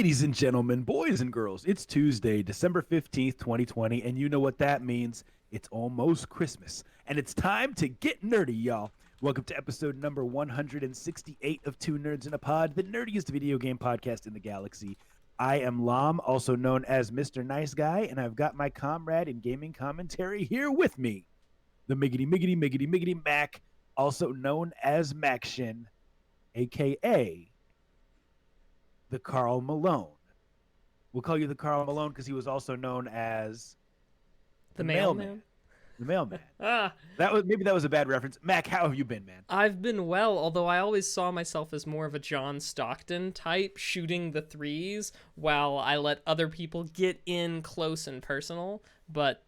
Ladies and gentlemen, boys and girls, it's Tuesday, December 15th, 2020, and you know what that means. It's almost Christmas, and it's time to get nerdy, y'all. Welcome to episode number 168 of Two Nerds in a Pod, the nerdiest video game podcast in the galaxy. I am Lam, also known as Mr. Nice Guy, and I've got my comrade in gaming commentary here with me, the Miggity Mac, also known as Maction, aka the Carl Malone. We'll call you the Carl Malone because he was also known as The mailman? The mailman. Ah, Maybe that was a bad reference. Mac, how have you been, man? I've been well, although I always saw myself as more of a John Stockton type, shooting the threes while I let other people get in close and personal. But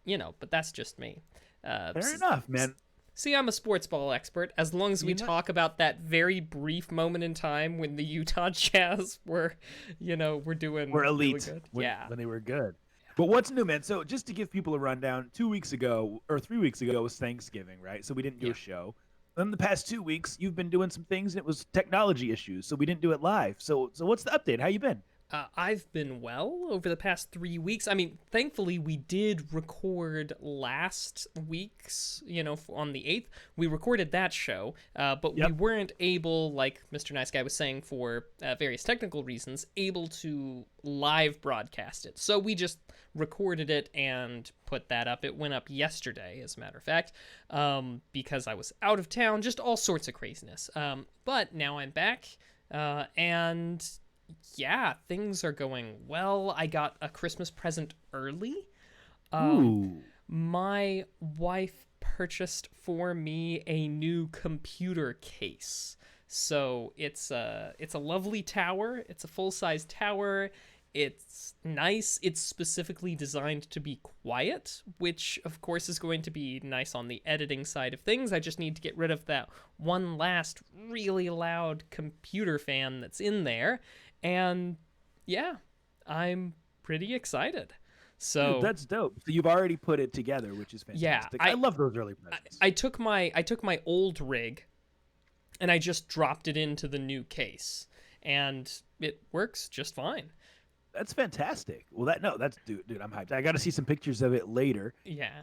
that's just me. Fair enough, man. See, I'm a sports ball expert. As long as we You know- talk about that very brief moment in time when the Utah Jazz were doing We're really elite good. when they were good. But what's new, man? So just to give people a rundown, 2 weeks ago or 3 weeks ago was Thanksgiving, right? So we didn't do Yeah. a show. In the past 2 weeks, you've been doing some things, and it was technology issues, so we didn't do it live. So what's the update? How you been? I've been well over the past 3 weeks. I mean, thankfully, we did record last week's, on the 8th. We recorded that show, but Yep. we weren't able, like Mr. Nice Guy was saying, for various technical reasons, able to live broadcast it. So we just recorded it and put that up. It went up yesterday, as a matter of fact, because I was out of town, just all sorts of craziness. But now I'm back, and yeah, things are going well. I got a Christmas present early. Ooh. My wife purchased for me a new computer case. So it's a lovely tower. It's a full-size tower. It's nice. It's specifically designed to be quiet, which of course is going to be nice on the editing side of things. I just need to get rid of that one last really loud computer fan that's in there. And yeah, I'm pretty excited. So Dude, that's dope. So you've already put it together, which is fantastic. Yeah, I love those early presents. I took my old rig and I just dropped it into the new case, and it works just fine. That's fantastic. Well, that's dude, I'm hyped. I got to see some pictures of it later. Yeah.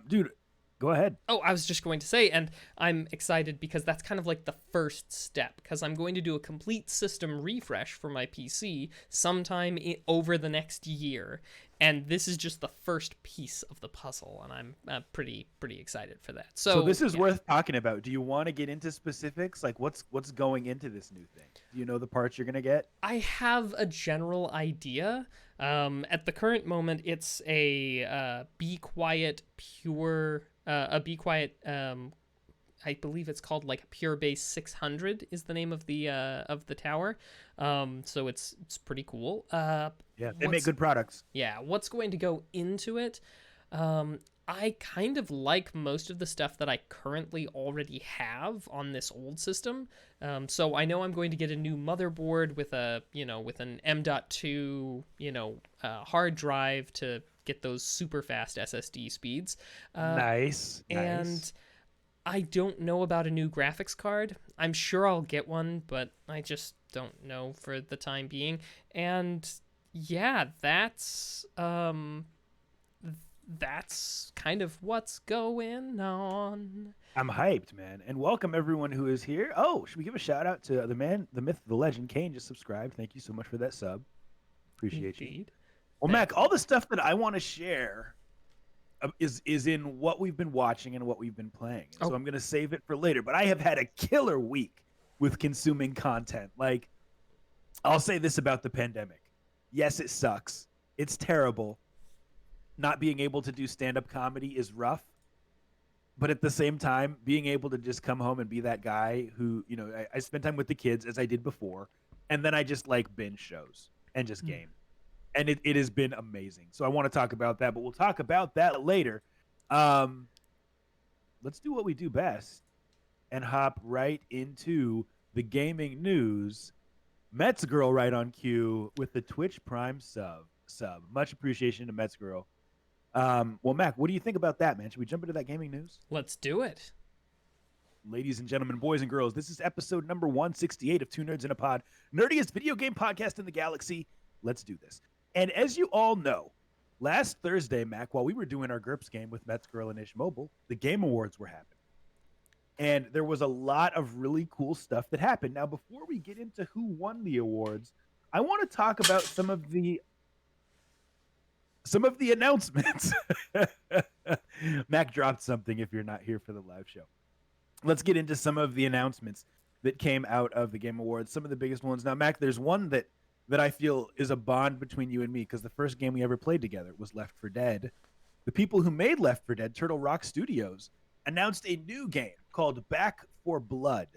Dude, go ahead. Oh, I was just going to say, and I'm excited because that's kind of like the first step, because I'm going to do a complete system refresh for my PC sometime over the next year, and this is just the first piece of the puzzle, and I'm pretty excited for that. So this is yeah. worth talking about. Do you want to get into specifics? Like what's going into this new thing? Do you know the parts you're gonna get? I have a general idea. At the current moment, it's a Be Quiet Pure, a Be Quiet. I believe it's called like Pure Base 600 is the name of the tower. So it's pretty cool. Yeah, they make good products. Yeah, what's going to go into it? I kind of like most of the stuff that I currently already have on this old system. So I know I'm going to get a new motherboard with with an M.2, hard drive to get those super fast SSD speeds. Nice. And I don't know about a new graphics card. I'm sure I'll get one, but I just don't know for the time being. And yeah, that's kind of what's going on. I'm hyped, man. And welcome everyone who is here. Oh, should we give a shout out to the man, the myth, the legend, Kane just subscribed. Thank you so much for that sub. Appreciate you. Indeed. Well, Mac, all the stuff that I want to share is in what we've been watching and what we've been playing. Oh. So I'm going to save it for later. But I have had a killer week with consuming content. Like, I'll say this about the pandemic. Yes, it sucks. It's terrible. Not being able to do stand-up comedy is rough. But at the same time, being able to just come home and be that guy who, I spend time with the kids as I did before. And then I just like binge shows and just game. And it has been amazing. So I want to talk about that, but we'll talk about that later. Let's do what we do best and hop right into the gaming news. Mets Girl right on cue with the Twitch Prime sub. Much appreciation to Mets Girl. Well, Mac, what do you think about that, man? Should we jump into that gaming news? Let's do it. Ladies and gentlemen, boys and girls, this is episode number 168 of Two Nerds in a Pod, nerdiest video game podcast in the galaxy. Let's do this. And as you all know, last Thursday, Mac, while we were doing our GURPS game with Mets Girl and Ish Mobile, the Game Awards were happening. And there was a lot of really cool stuff that happened. Now, before we get into who won the awards, I want to talk about some of the announcements. Mac dropped something if you're not here for the live show. Let's get into some of the announcements that came out of the Game Awards, some of the biggest ones. Now, Mac, there's one that I feel is a bond between you and me, because the first game we ever played together was Left 4 Dead. The people who made Left 4 Dead, Turtle Rock Studios, announced a new game called Back 4 Blood.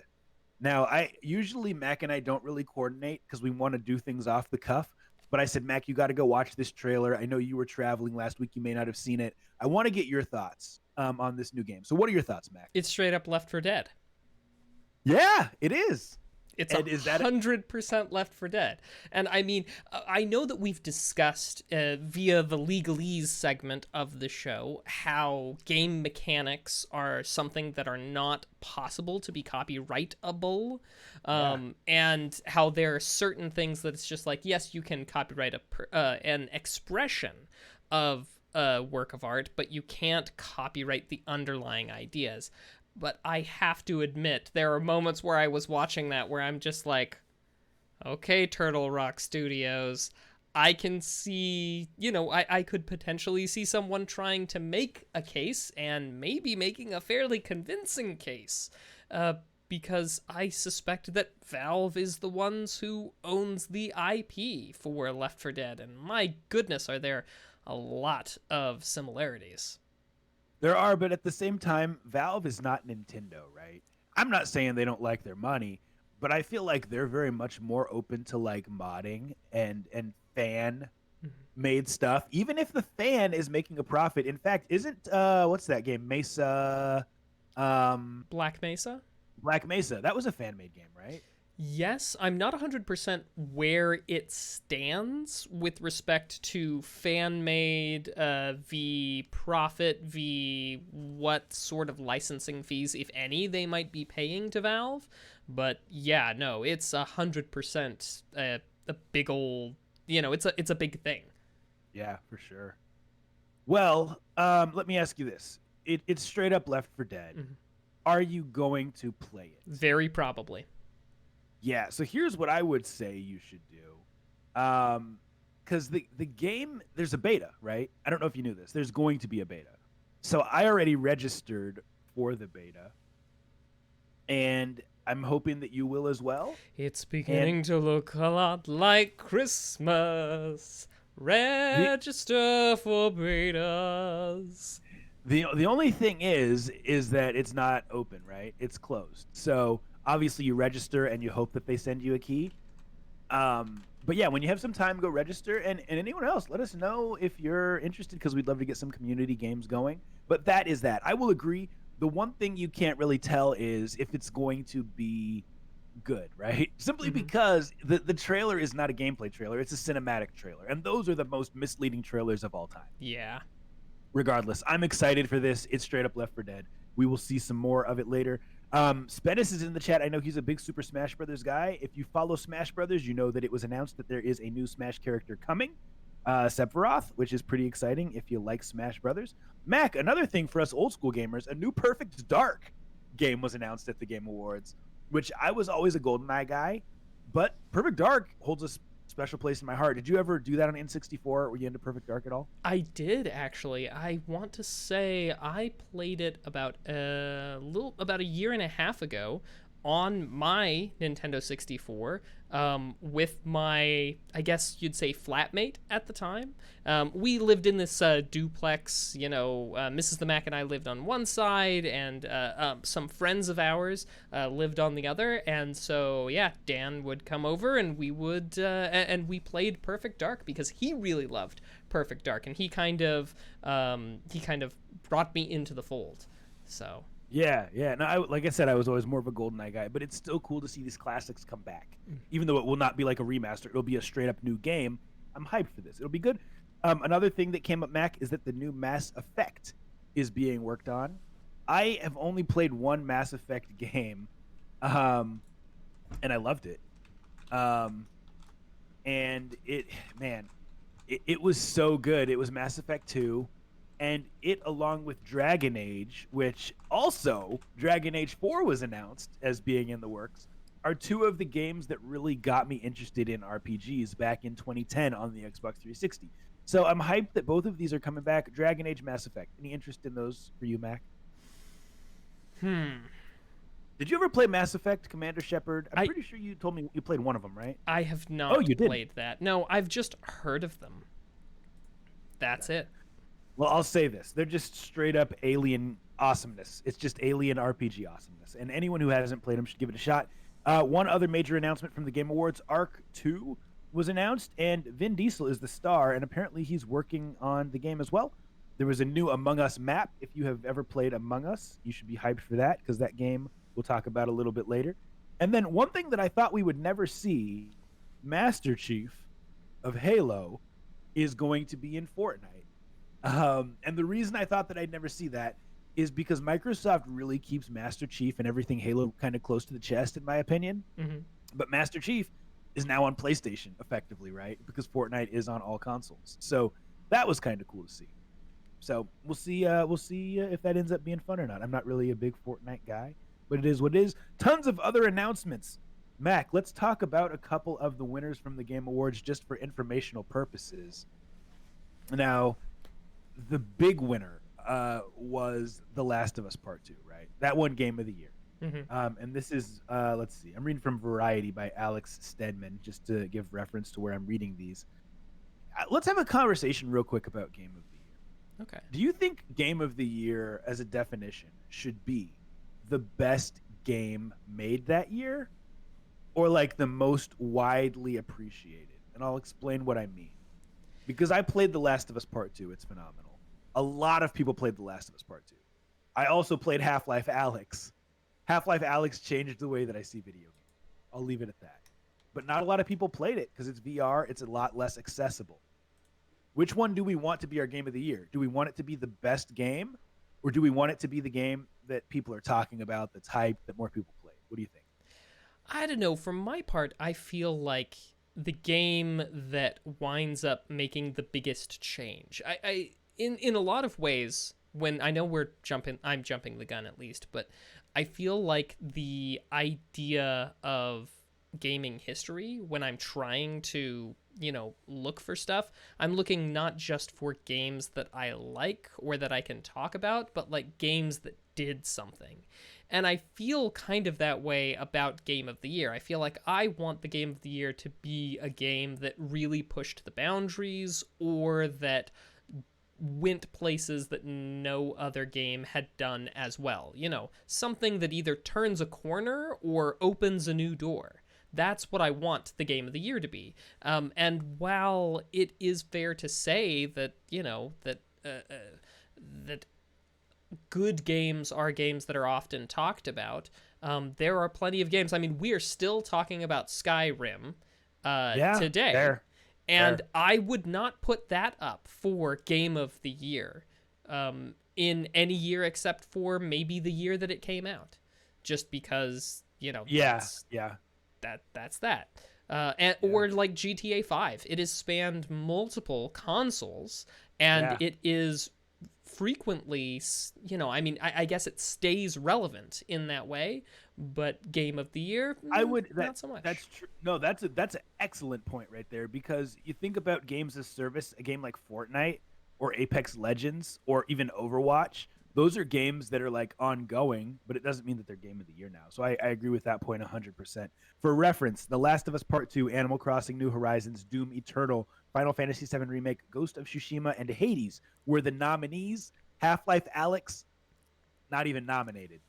Now, usually Mac and I don't really coordinate because we want to do things off the cuff. But I said, Mac, you got to go watch this trailer. I know you were traveling last week. You may not have seen it. I want to get your thoughts on this new game. So what are your thoughts, Mac? It's straight up Left 4 Dead. Yeah, it is. It's 100% Left 4 Dead. And I mean, I know that we've discussed via the legalese segment of the show how game mechanics are something that are not possible to be copyrightable. And how there are certain things that it's just like, yes, you can copyright an expression of a work of art, but you can't copyright the underlying ideas. But I have to admit, there are moments where I was watching that where I'm just like, okay, Turtle Rock Studios, I can see, I could potentially see someone trying to make a case and maybe making a fairly convincing case. Because I suspect that Valve is the ones who owns the IP for Left 4 Dead. And my goodness, are there a lot of similarities. There are, but at the same time, Valve is not Nintendo, right? I'm not saying they don't like their money, but I feel like they're very much more open to like modding and fan made stuff, even if the fan is making a profit. In fact, isn't what's that game? Mesa Black Mesa? Black Mesa. That was a fan made game, right? Yes, I'm not 100% where it stands with respect to fan-made, v profit, v what sort of licensing fees, if any, they might be paying to Valve. But yeah, no, it's 100% a big old, it's a big thing. Yeah, for sure. Well, let me ask you this. It's straight up Left 4 Dead. Mm-hmm. Are you going to play it? Very probably. Yeah, so here's what I would say you should do. Because the game, there's a beta, right? I don't know if you knew this. There's going to be a beta. So I already registered for the beta. And I'm hoping that you will as well. It's beginning to look a lot like Christmas. Register for betas. The only thing is that it's not open, right? It's closed. So obviously you register and you hope that they send you a key. But yeah, when you have some time, go register. And anyone else, let us know if you're interested, because we'd love to get some community games going. But that is that. I will agree. The one thing you can't really tell is if it's going to be good, right? Simply because the trailer is not a gameplay trailer. It's a cinematic trailer. And those are the most misleading trailers of all time. Yeah. Regardless, I'm excited for this. It's straight up Left 4 Dead. We will see some more of it later. Spennis is in the chat. I know he's a big Super Smash Brothers guy. If you follow Smash Brothers, you know that it was announced that there is a new Smash character coming, Sephiroth, which is pretty exciting if you like Smash Brothers. Mac, another thing for us old school gamers, a new Perfect Dark game was announced at the Game Awards, which I was always a GoldenEye guy, but Perfect Dark holds a special place in my heart. Did you ever do that on N64? Were you into Perfect Dark at all? I did, actually. I want to say I played it about a year and a half ago on my Nintendo 64 with my, I guess you'd say, flatmate at the time. We lived in this duplex, Mrs. the Mac and I lived on one side, and some friends of ours lived on the other. And so, yeah, Dan would come over and we would, and we played Perfect Dark because he really loved Perfect Dark, and he kind of brought me into the fold. So. Yeah. No, like I said, I was always more of a GoldenEye guy, but it's still cool to see these classics come back. Even though it will not be like a remaster, it'll be a straight up new game. I'm hyped for this. It'll be good. Another thing that came up, Mac, is that the new Mass Effect is being worked on. I have only played one Mass Effect game, um, and I loved it. Um, and it, man, it was so good. It was Mass Effect 2, and it, along with Dragon Age, which also Dragon Age 4 was announced as being in the works, are two of the games that really got me interested in RPGs back in 2010 on the Xbox 360. So I'm hyped that both of these are coming back. Dragon Age, Mass Effect. Any interest in those for you, Mac? Hmm. Did you ever play Mass Effect Commander Shepard? I'm I pretty sure you told me you played one of them, right? I have Oh, not you did. played that. No, I've just heard of them. That's it. Well, I'll say this. They're just straight up alien awesomeness. It's just alien RPG awesomeness. And anyone who hasn't played them should give it a shot. One other major announcement from the Game Awards, Arc 2 was announced, and Vin Diesel is the star, and apparently he's working on the game as well. There was a new Among Us map. If you have ever played Among Us, you should be hyped for that, because that game we'll talk about a little bit later. And then one thing that I thought we would never see, Master Chief of Halo is going to be in Fortnite. And the reason I thought that I'd never see that is because Microsoft really keeps Master Chief and everything Halo kind of close to the chest, in my opinion. Hmm. But Master Chief is now on PlayStation, effectively, right? Because Fortnite is on all consoles. So that was kind of cool to see. So we'll see. If that ends up being fun or not. I'm not really a big Fortnite guy, but it is what it is. Tons of other announcements. Mac, let's talk about a couple of the winners from the Game Awards just for informational purposes. Now, the big winner was The Last of Us Part 2, right? That won Game of the Year. Hmm. And this is, let's see, I'm reading from Variety by Alex Stedman, just to give reference to where I'm reading these. Let's have a conversation real quick about Game of the Year. Okay. Do you think Game of the Year, as a definition, should be the best game made that year, or like the most widely appreciated? And I'll explain what I mean. Because I played The Last of Us Part 2. It's phenomenal. A lot of people played The Last of Us Part 2. I also played Half-Life Alyx. Half-Life Alyx changed the way that I see video games. I'll leave it at that. But not a lot of people played it because it's VR. It's a lot less accessible. Which one do we want to be our game of the year? Do we want it to be the best game, or do we want it to be the game that people are talking about, that's hyped, that more people play? What do you think? I don't know. For my part, I feel like the game that winds up making the biggest change. In a lot of ways, when I know I'm jumping the gun at least, but I feel like the idea of gaming history, when I'm trying to, look for stuff, I'm looking not just for games that I like or that I can talk about, but like games that did something. And I feel kind of that way about Game of the Year. I feel like I want the Game of the Year to be a game that really pushed the boundaries, or that went places that no other game had done as well. Something that either turns a corner or opens a new door. That's what I want the Game of the Year to be. And while it is fair to say that, that good games are games that are often talked about, there are plenty of games. I mean, we are still talking about Skyrim today. Fair. And Fair. I would not put that up for Game of the Year in any year except for maybe the year that it came out. Just because, that's that. Or like GTA 5. It has spanned multiple consoles, and it is frequently, I guess it stays relevant in that way, but Game of the Year, not so much. That's true. No, that's an excellent point right there, because you think about games as service, a game like Fortnite or Apex Legends or even Overwatch. Those are games that are like ongoing, but it doesn't mean that they're Game of the Year now. So I agree with that point 100%. For reference, The Last of Us Part 2, Animal Crossing New Horizons, Doom Eternal, Final Fantasy VII Remake, Ghost of Tsushima, and Hades were the nominees. Half-Life Alyx, not even nominated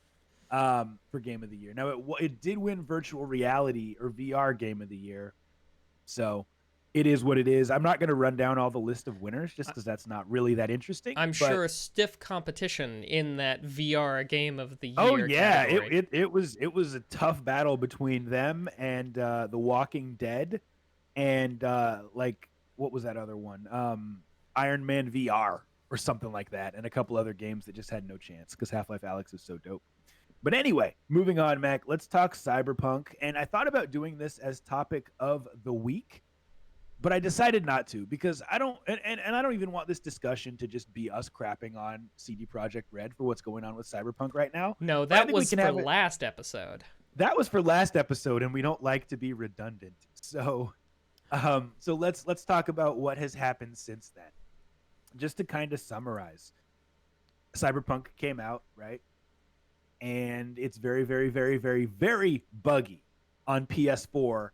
for Game of the Year. Now, it did win Virtual Reality or VR Game of the Year, so it is what it is. I'm not going to run down all the list of winners just because that's not really that interesting. I'm sure stiff competition in that VR Game of the Year. Oh yeah, category. it was a tough battle between them and The Walking Dead, and like what was that other one? Iron Man VR. or something like that, and a couple other games that just had no chance because Half-Life Alyx is so dope. But anyway, moving on, Mac, let's talk Cyberpunk. And I thought about doing this as topic of the week, but I decided not to because I don't, and I don't even want this discussion to just be us crapping on CD Projekt Red for what's going on with Cyberpunk right now. No, But I that think we was can for have it. last episode. That was for last episode, and we don't like to be redundant. So let's talk about what has happened since then. Just to kind of summarize, Cyberpunk came out, right? And it's very, very, very, very, very buggy on PS4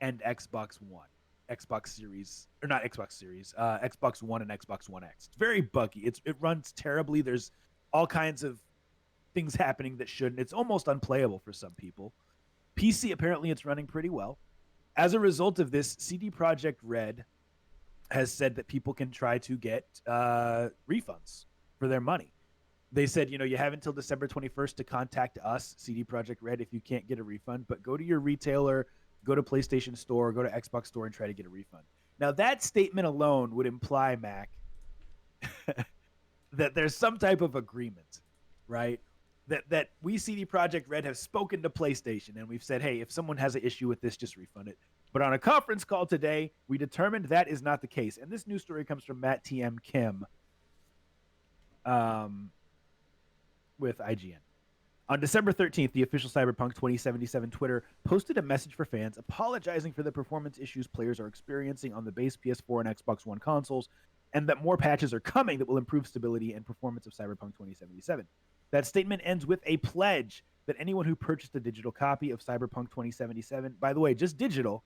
and Xbox One, Xbox Series, or not Xbox Series, Xbox One and Xbox One X. It's very buggy. It runs terribly. There's all kinds of things happening that shouldn't. It's almost unplayable for some people. PC, apparently it's running pretty well. As a result of this, CD Projekt Red has said that people can try to get refunds for their money. They said, you have until December 21st to contact us, CD Projekt Red, if you can't get a refund, but go to your retailer, go to PlayStation Store, go to Xbox Store and try to get a refund. Now, that statement alone would imply, Mac, that there's some type of agreement, right? That we, CD Projekt Red, have spoken to PlayStation and we've said, hey, if someone has an issue with this, just refund it. But on a conference call today, we determined that is not the case. And this news story comes from Matt T.M. Kim with IGN. On December 13th, the official Cyberpunk 2077 Twitter posted a message for fans apologizing for the performance issues players are experiencing on the base PS4 and Xbox One consoles, and that more patches are coming that will improve stability and performance of Cyberpunk 2077. That statement ends with a pledge that anyone who purchased a digital copy of Cyberpunk 2077, by the way, just digital,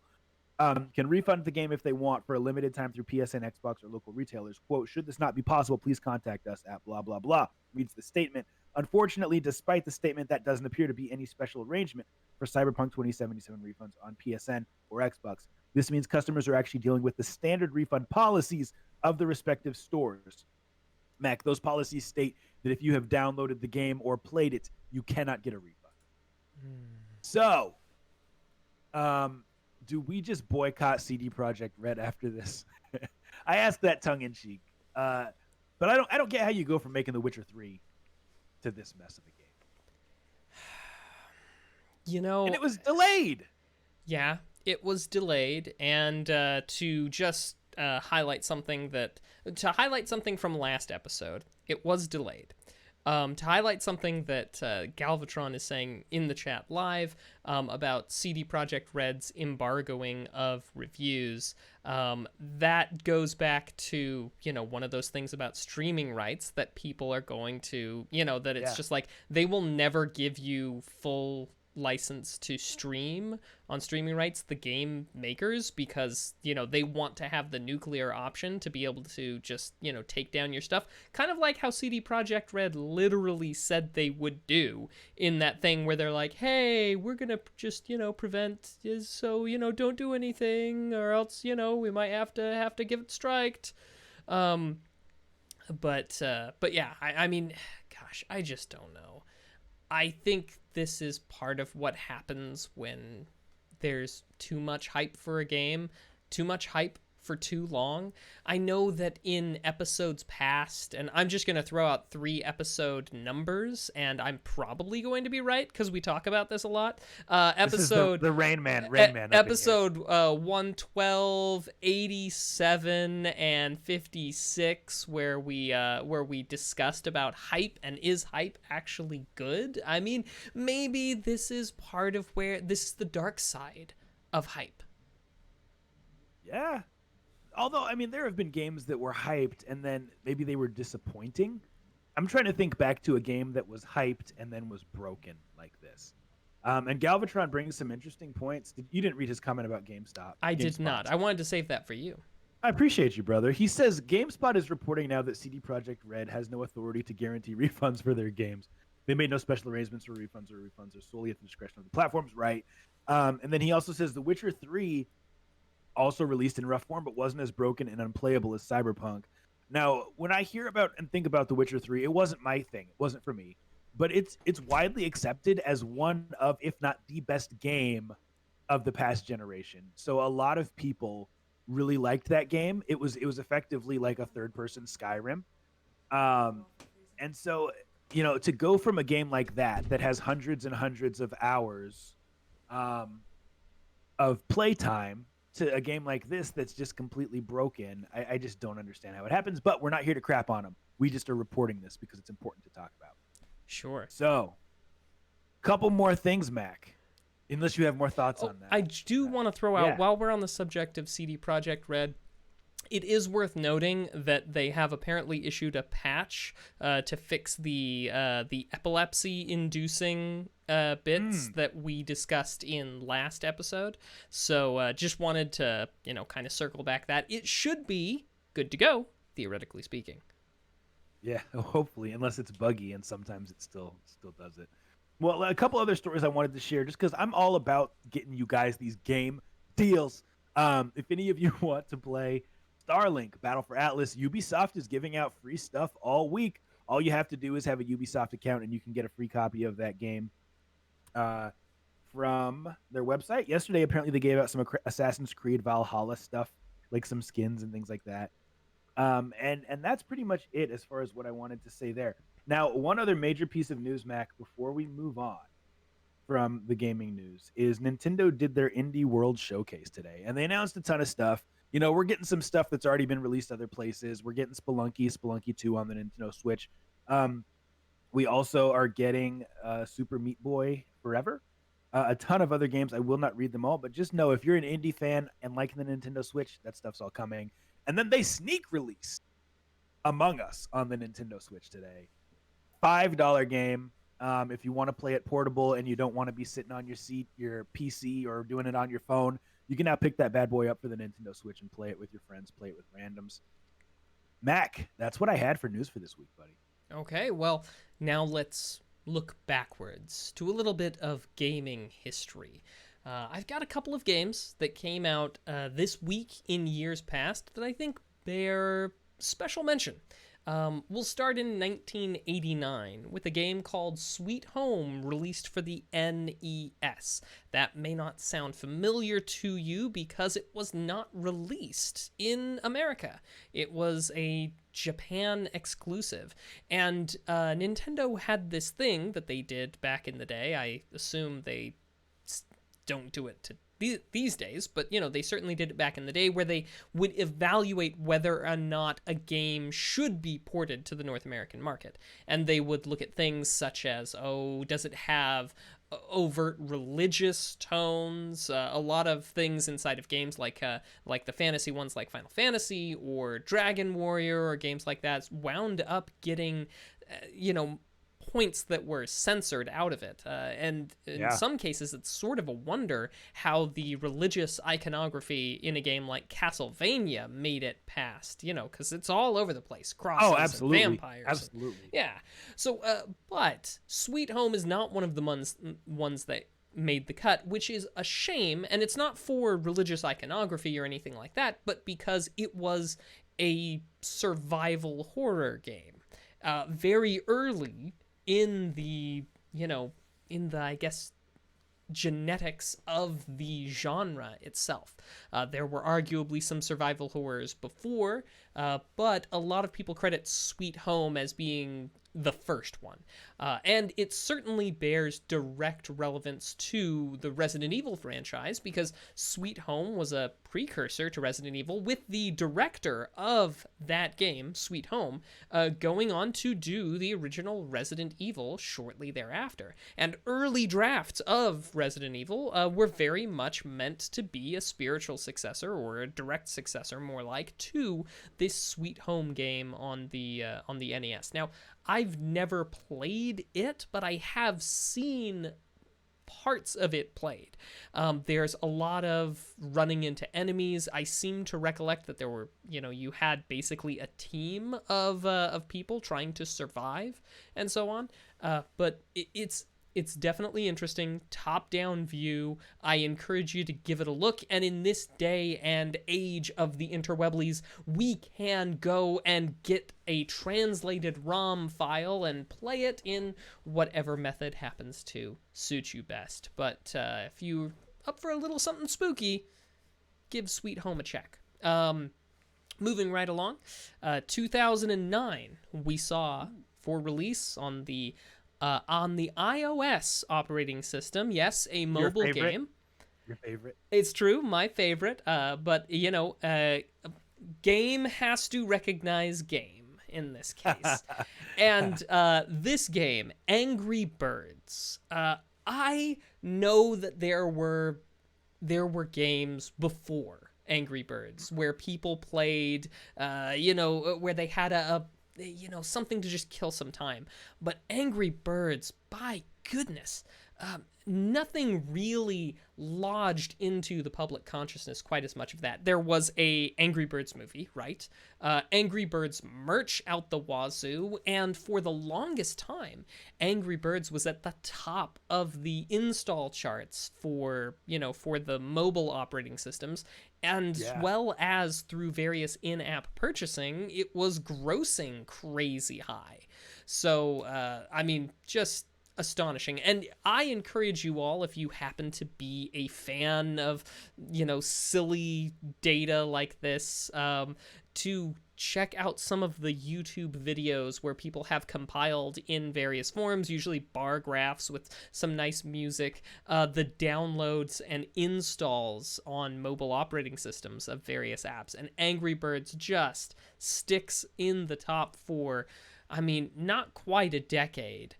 can refund the game if they want for a limited time through PSN, Xbox, or local retailers. Quote, should this not be possible, please contact us at blah, blah, blah, reads the statement. Unfortunately, despite the statement, that doesn't appear to be any special arrangement for Cyberpunk 2077 refunds on PSN or Xbox. This means customers are actually dealing with the standard refund policies of the respective stores. Mac, those policies state that if you have downloaded the game or played it, you cannot get a refund. So, do we just boycott CD Projekt Red after this? I asked that tongue in cheek, but I don't get how you go from making The Witcher 3 to this mess of a game. And it was delayed. Yeah, it was delayed, and to just highlight something from last episode, it was delayed. To highlight something that Galvatron is saying in the chat live about CD Projekt Red's embargoing of reviews, that goes back to, one of those things about streaming rights that people are going to, that it's just like they will never give you full license to stream on streaming rights, the game makers, because they want to have the nuclear option to be able to just take down your stuff, kind of like how CD Projekt Red literally said they would do in that thing where they're like, hey, we're gonna just prevent, so don't do anything or else we might have to give it striked. But yeah, I mean, gosh, I just don't know. I think this is part of what happens when there's too much hype for a game, too much hype for too long. I know that in episodes past, and I'm just going to throw out 3 episode numbers, and I'm probably going to be right because we talk about this a lot. Episode the Rain Man episode 112, 87, and 56, where we discussed about hype and is hype actually good. I mean, maybe this is part of where this is the dark side of hype. Yeah. Although, I mean, there have been games that were hyped and then maybe they were disappointing. I'm trying to think back to a game that was hyped and then was broken like this. And Galvatron brings some interesting points. You didn't read his comment about GameStop. I did not. I wanted to save that for you. I appreciate you, brother. He says GameSpot is reporting now that CD Projekt Red has no authority to guarantee refunds for their games. They made no special arrangements for refunds, or refunds are solely at the discretion of the platforms, right? And then he also says The Witcher 3 also released in rough form, but wasn't as broken and unplayable as Cyberpunk. Now, when I hear about and think about The Witcher 3, it wasn't my thing. It wasn't for me. But it's widely accepted as one of, if not the best game of the past generation. So a lot of people really liked that game. It was effectively like a third-person Skyrim. Um, and so, to go from a game like that has hundreds and hundreds of hours um, of playtime to a game like this that's just completely broken, I just don't understand how it happens. But we're not here to crap on them. We just are reporting this because it's important to talk about. Sure. So, couple more things, Mac. Unless you have more thoughts Oh, on that. I do want to throw out, Yeah. while we're on the subject of CD Projekt Red, it is worth noting that they have apparently issued a patch to fix the epilepsy-inducing bits that we discussed in last episode. So just wanted to, kind of circle back that. It should be good to go, theoretically speaking. Yeah, hopefully, unless it's buggy, and sometimes it still does it. Well, a couple other stories I wanted to share, just because I'm all about getting you guys these game deals. If any of you want to play Starlink Battle for Atlas, Ubisoft is giving out free stuff all week. All you have to do is have a Ubisoft account, and you can get a free copy of that game uh, from their website. Yesterday, apparently, they gave out some Assassin's Creed Valhalla stuff, like some skins and things like that. And that's pretty much it as far as what I wanted to say there. Now, one other major piece of news, Mac, before we move on from the gaming news, is Nintendo did their Indie World Showcase today, and they announced a ton of stuff. We're getting some stuff that's already been released other places. We're getting Spelunky 2 on the Nintendo Switch. We also are getting Super Meat Boy Forever, a ton of other games. I will not read them all, but just know if you're an indie fan and liking the Nintendo Switch, that stuff's all coming. And then they sneak released Among Us on the Nintendo Switch today. $5 game. If you want to play it portable and you don't want to be sitting on your seat, your PC, or doing it on your phone, you can now pick that bad boy up for the Nintendo Switch and play it with your friends, play it with randoms. Mac, that's what I had for news for this week, buddy. Okay, well, now let's look backwards to a little bit of gaming history. I've got a couple of games that came out this week in years past that I think bear special mention. We'll start in 1989 with a game called Sweet Home, released for the NES. That may not sound familiar to you because it was not released in America. It was a Japan exclusive. And Nintendo had this thing that they did back in the day. I assume they don't do it to these days, but they certainly did it back in the day, where they would evaluate whether or not a game should be ported to the North American market. And they would look at things such as, does it have overt religious tones? A lot of things inside of games like the fantasy ones like Final Fantasy or Dragon Warrior or games like that wound up getting points that were censored out of it. And in some cases, it's sort of a wonder how the religious iconography in a game like Castlevania made it past, because it's all over the place. Crosses and vampires. Absolutely. Yeah. So, but Sweet Home is not one of the ones that made the cut, which is a shame. And it's not for religious iconography or anything like that, but because it was a survival horror game. Very early in the I guess, genetics of the genre itself. There were arguably some survival horrors before, but a lot of people credit Sweet Home as being the first one. And it certainly bears direct relevance to the Resident Evil franchise, because Sweet Home was a precursor to Resident Evil, with the director of that game, Sweet Home, going on to do the original Resident Evil shortly thereafter. And early drafts of Resident Evil were very much meant to be a spiritual successor, or a direct successor more like, to this Sweet Home game on the NES. Now, I've never played it, but I have seen parts of it played. There's a lot of running into enemies. I seem to recollect that there were, you had basically a team of people trying to survive and so on. But it's definitely interesting. Top-down view. I encourage you to give it a look. And in this day and age of the interweblies, we can go and get a translated ROM file and play it in whatever method happens to suit you best. But if you're up for a little something spooky, give Sweet Home a check. Moving right along, 2009 we saw for release on the iOS operating system. Yes, a Your mobile favorite? game. Your favorite? It's true, my favorite. But game has to recognize game in this case. And this game, Angry Birds. I know that there were games before Angry Birds where people played, where they had a something to just kill some time. But Angry Birds, by goodness, nothing really lodged into the public consciousness quite as much of that. There was a Angry Birds movie, right? Angry Birds merch out the wazoo, and for the longest time, Angry Birds was at the top of the install charts for the mobile operating systems, and as well as through various in-app purchasing, it was grossing crazy high. So, just astonishing. And I encourage you all, if you happen to be a fan of silly data like this, to check out some of the YouTube videos where people have compiled in various forms, usually bar graphs with some nice music, the downloads and installs on mobile operating systems of various apps. And Angry Birds just sticks in the top for, not quite a decade.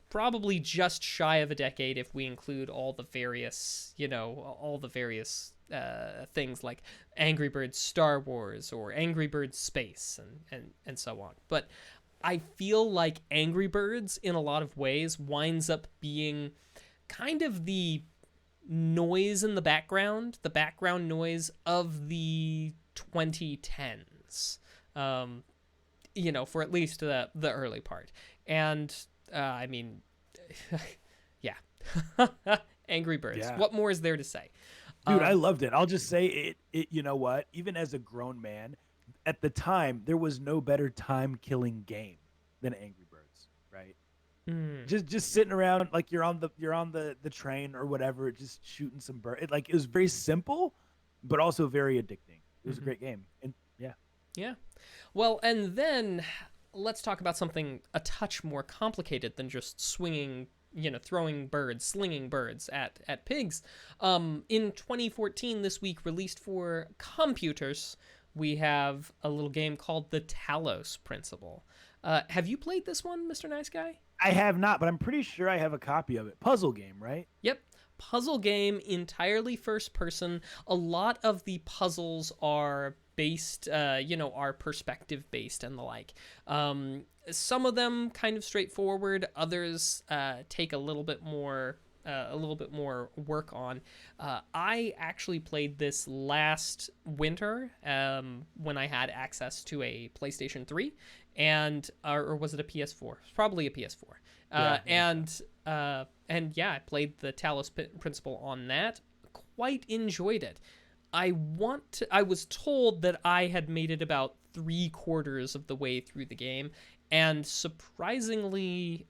Probably just shy of a decade if we include all the various things like Angry Birds Star Wars or Angry Birds Space and so on. But I feel like Angry Birds in a lot of ways winds up being kind of the noise in the background noise of the 2010s, for at least the early part. And yeah. Angry Birds. Yeah. What more is there to say? Dude, I loved it. I'll just say it, you know what? Even as a grown man, at the time, there was no better time-killing game than Angry Birds, right? Just sitting around like you're on the train or whatever, just shooting some bird. It was very simple, but also very addicting. It was a great game. And yeah. Well, and then let's talk about something a touch more complicated than just swinging, throwing birds, slinging birds at pigs. In 2014, this week, released for computers, we have a little game called The Talos Principle. Have you played this one, Mr. Nice Guy? I have not, but I'm pretty sure I have a copy of it. Puzzle game, right? Yep. Puzzle game, entirely first person. A lot of the puzzles are based, are perspective based and the like. Some of them kind of straightforward. Others take a little bit more work on. I actually played this last winter when I had access to a PlayStation 3, or was it a PS4? Was probably a PS4. I played the Talos Principle on that. Quite enjoyed it. I was told that I had made it about 3/4 of the way through the game, and surprisingly,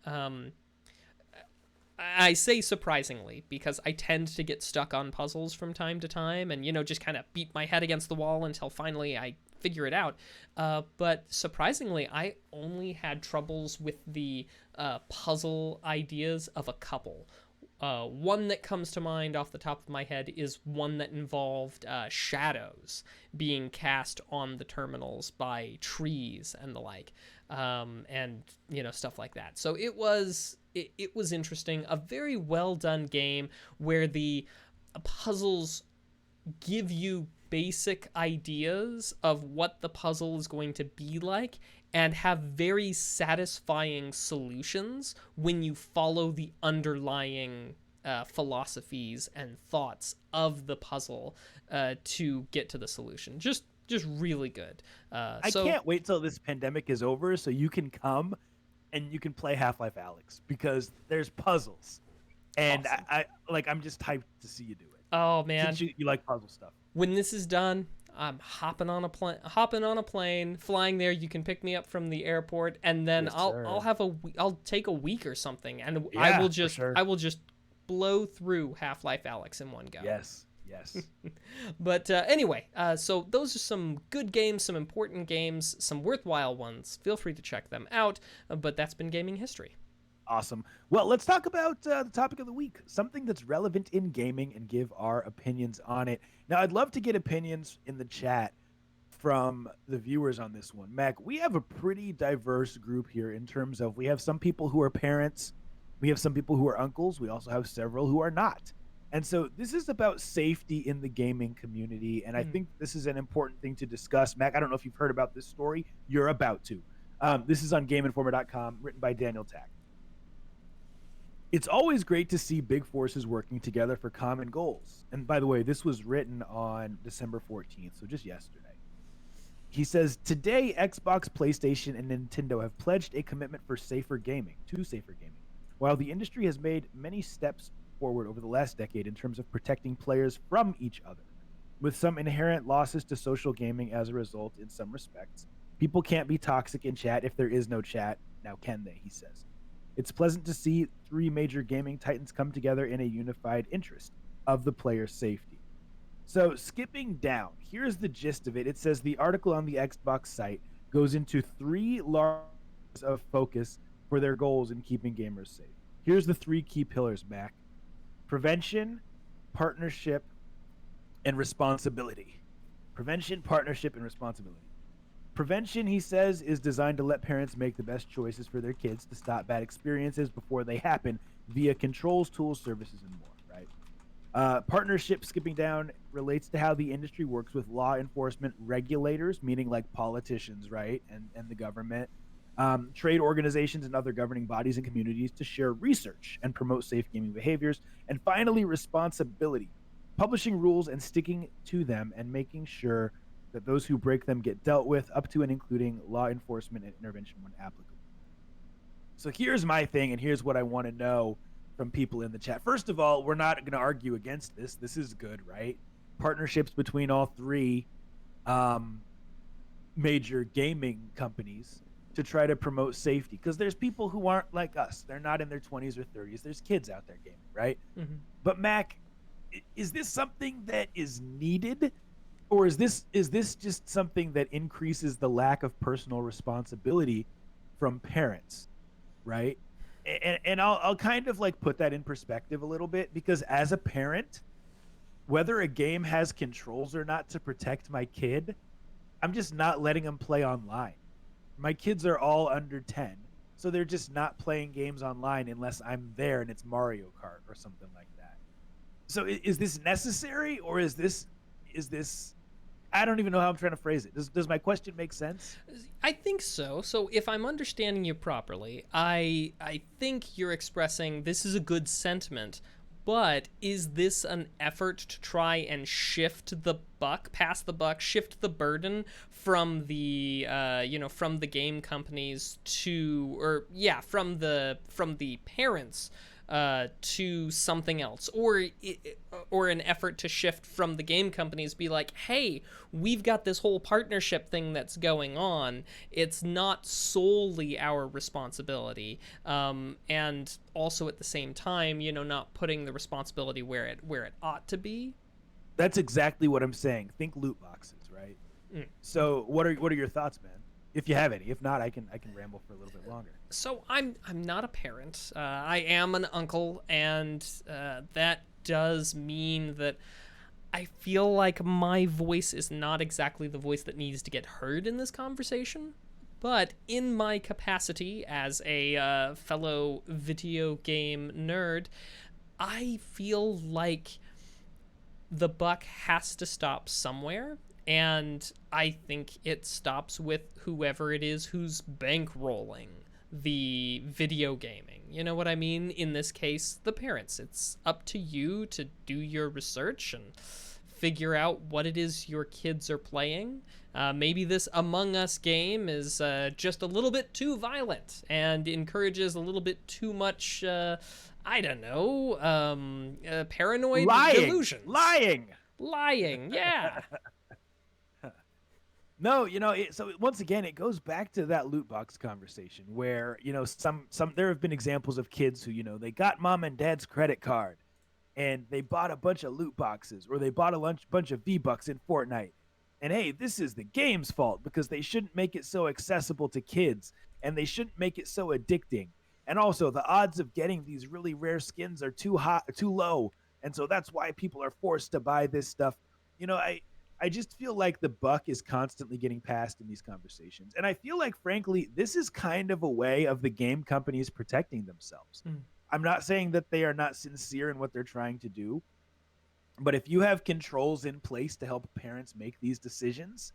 I say surprisingly because I tend to get stuck on puzzles from time to time and, just kind of beat my head against the wall until finally I figure it out. But surprisingly, I only had troubles with the puzzle ideas of a couple. One that comes to mind off the top of my head is one that involved shadows being cast on the terminals by trees and the like, and stuff like that. So it was interesting, a very well done game where the puzzles give you basic ideas of what the puzzle is going to be like and have very satisfying solutions when you follow the underlying philosophies and thoughts of the puzzle to get to the solution. Just really good. I can't wait till this pandemic is over so you can come and you can play Half-Life Alyx because there's puzzles. And awesome. I'm just hyped to see you do it. Oh man, since you like puzzle stuff. When this is done, I'm hopping on a plane, flying there. You can pick me up from the airport, and then I'll take a week or something, and I will just blow through Half-Life Alyx in one go. Yes, Yes. But anyway, so those are some good games, some important games, some worthwhile ones. Feel free to check them out. But that's been gaming history. Awesome. Well, let's talk about the topic of the week, something that's relevant in gaming, and give our opinions on it. Now, I'd love to get opinions in the chat from the viewers on this one. Mac, we have a pretty diverse group here in terms of we have some people who are parents, we have some people who are uncles, we also have several who are not. And so this is about safety in the gaming community. And I think this is an important thing to discuss. Mac, I don't know if you've heard about this story. You're about to. This is on GameInformer.com, written by Daniel Tack. It's always great to see big forces working together for common goals. And by the way, this was written on December 14th, so just yesterday. He says, today, Xbox, PlayStation, and Nintendo have pledged a commitment for safer gaming, to safer gaming. While the industry has made many steps forward over the last decade in terms of protecting players from each other, with some inherent losses to social gaming as a result in some respects. People can't be toxic in chat if there is no chat. Now can they, he says. It's pleasant to see three major gaming titans come together in a unified interest of the player's safety. So skipping down, here's the gist of it. It says the article on the Xbox site goes into three large areas of focus for their goals in keeping gamers safe. Here's the three key pillars, Mac. Prevention, partnership, and responsibility. Prevention, partnership, and responsibility. Prevention, he says, is designed to let parents make the best choices for their kids to stop bad experiences before they happen via controls, tools, services, and more, right? Partnership, skipping down, relates to how the industry works with law enforcement regulators, meaning like politicians, right, and the government, trade organizations and other governing bodies and communities to share research and promote safe gaming behaviors. And finally, responsibility, publishing rules and sticking to them and making sure that those who break them get dealt with, up to and including law enforcement and intervention when applicable. So here's my thing, and here's what I want to know from people in the chat. First of all, we're not going to argue against this. This is good, right? Partnerships between all three major gaming companies to try to promote safety, because there's people who aren't like us. They're not in their 20s or 30s. There's kids out there gaming, right? Mm-hmm. But Mac, is this something that is needed? Or is this just something that increases the lack of personal responsibility from parents, right? And I'll kind of like put that in perspective a little bit, because as a parent, whether a game has controls or not to protect my kid, I'm just not letting them play online. My kids are all under 10, so they're just not playing games online unless I'm there and it's Mario Kart or something like that. So is this necessary, or is this I don't even know how I'm trying to phrase it. Does my question make sense? I think so. So if I'm understanding you properly, I think you're expressing this is a good sentiment, but is this an effort to try and shift the buck, pass the buck, shift the burden from the from the game companies to, from the parents to something else, or an effort to shift from the game companies, be like, hey, we've got this whole partnership thing that's going on. It's not solely our responsibility, and also at the same time, not putting the responsibility where it ought to be. That's exactly what I'm saying. Think loot boxes, right? So what are your thoughts, man? If you have any. If not, I can ramble for a little bit longer. So I'm not a parent. I am an uncle, and that does mean that I feel like my voice is not exactly the voice that needs to get heard in this conversation. But in my capacity as a fellow video game nerd, I feel like the buck has to stop somewhere. And I think it stops with whoever it is who's bankrolling the video gaming. You know what I mean? In this case, the parents. It's up to you to do your research and figure out what it is your kids are playing. Maybe this Among Us game is just a little bit too violent and encourages a little bit too much, paranoid delusions. Lying, yeah. No, so once again, it goes back to that loot box conversation where, some there have been examples of kids who, they got mom and dad's credit card and they bought a bunch of loot boxes or they bought a bunch of V-Bucks in Fortnite. And hey, this is the game's fault because they shouldn't make it so accessible to kids and they shouldn't make it so addicting. And also, the odds of getting these really rare skins are too high, too low, and so that's why people are forced to buy this stuff. I just feel like the buck is constantly getting passed in these conversations, and I feel like, frankly, this is kind of a way of the game companies protecting themselves. Mm. I'm not saying that they are not sincere in what they're trying to do, but if you have controls in place to help parents make these decisions,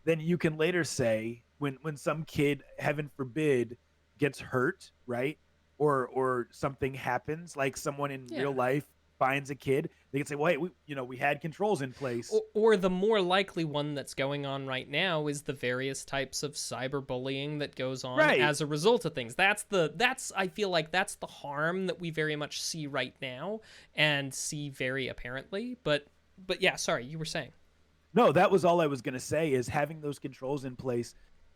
then you can later say when some kid, heaven forbid, gets hurt, right? Or something happens, like someone in Yeah. real life finds a kid, they can say, "Well, hey, we had controls in place." Or the more likely one that's going on right now is the various types of cyberbullying that goes on Right. as a result of things. That's I feel like that's the harm that we very much see right now and see very apparently. But yeah, sorry, you were saying. No, that was all I was going to say is having those controls in place,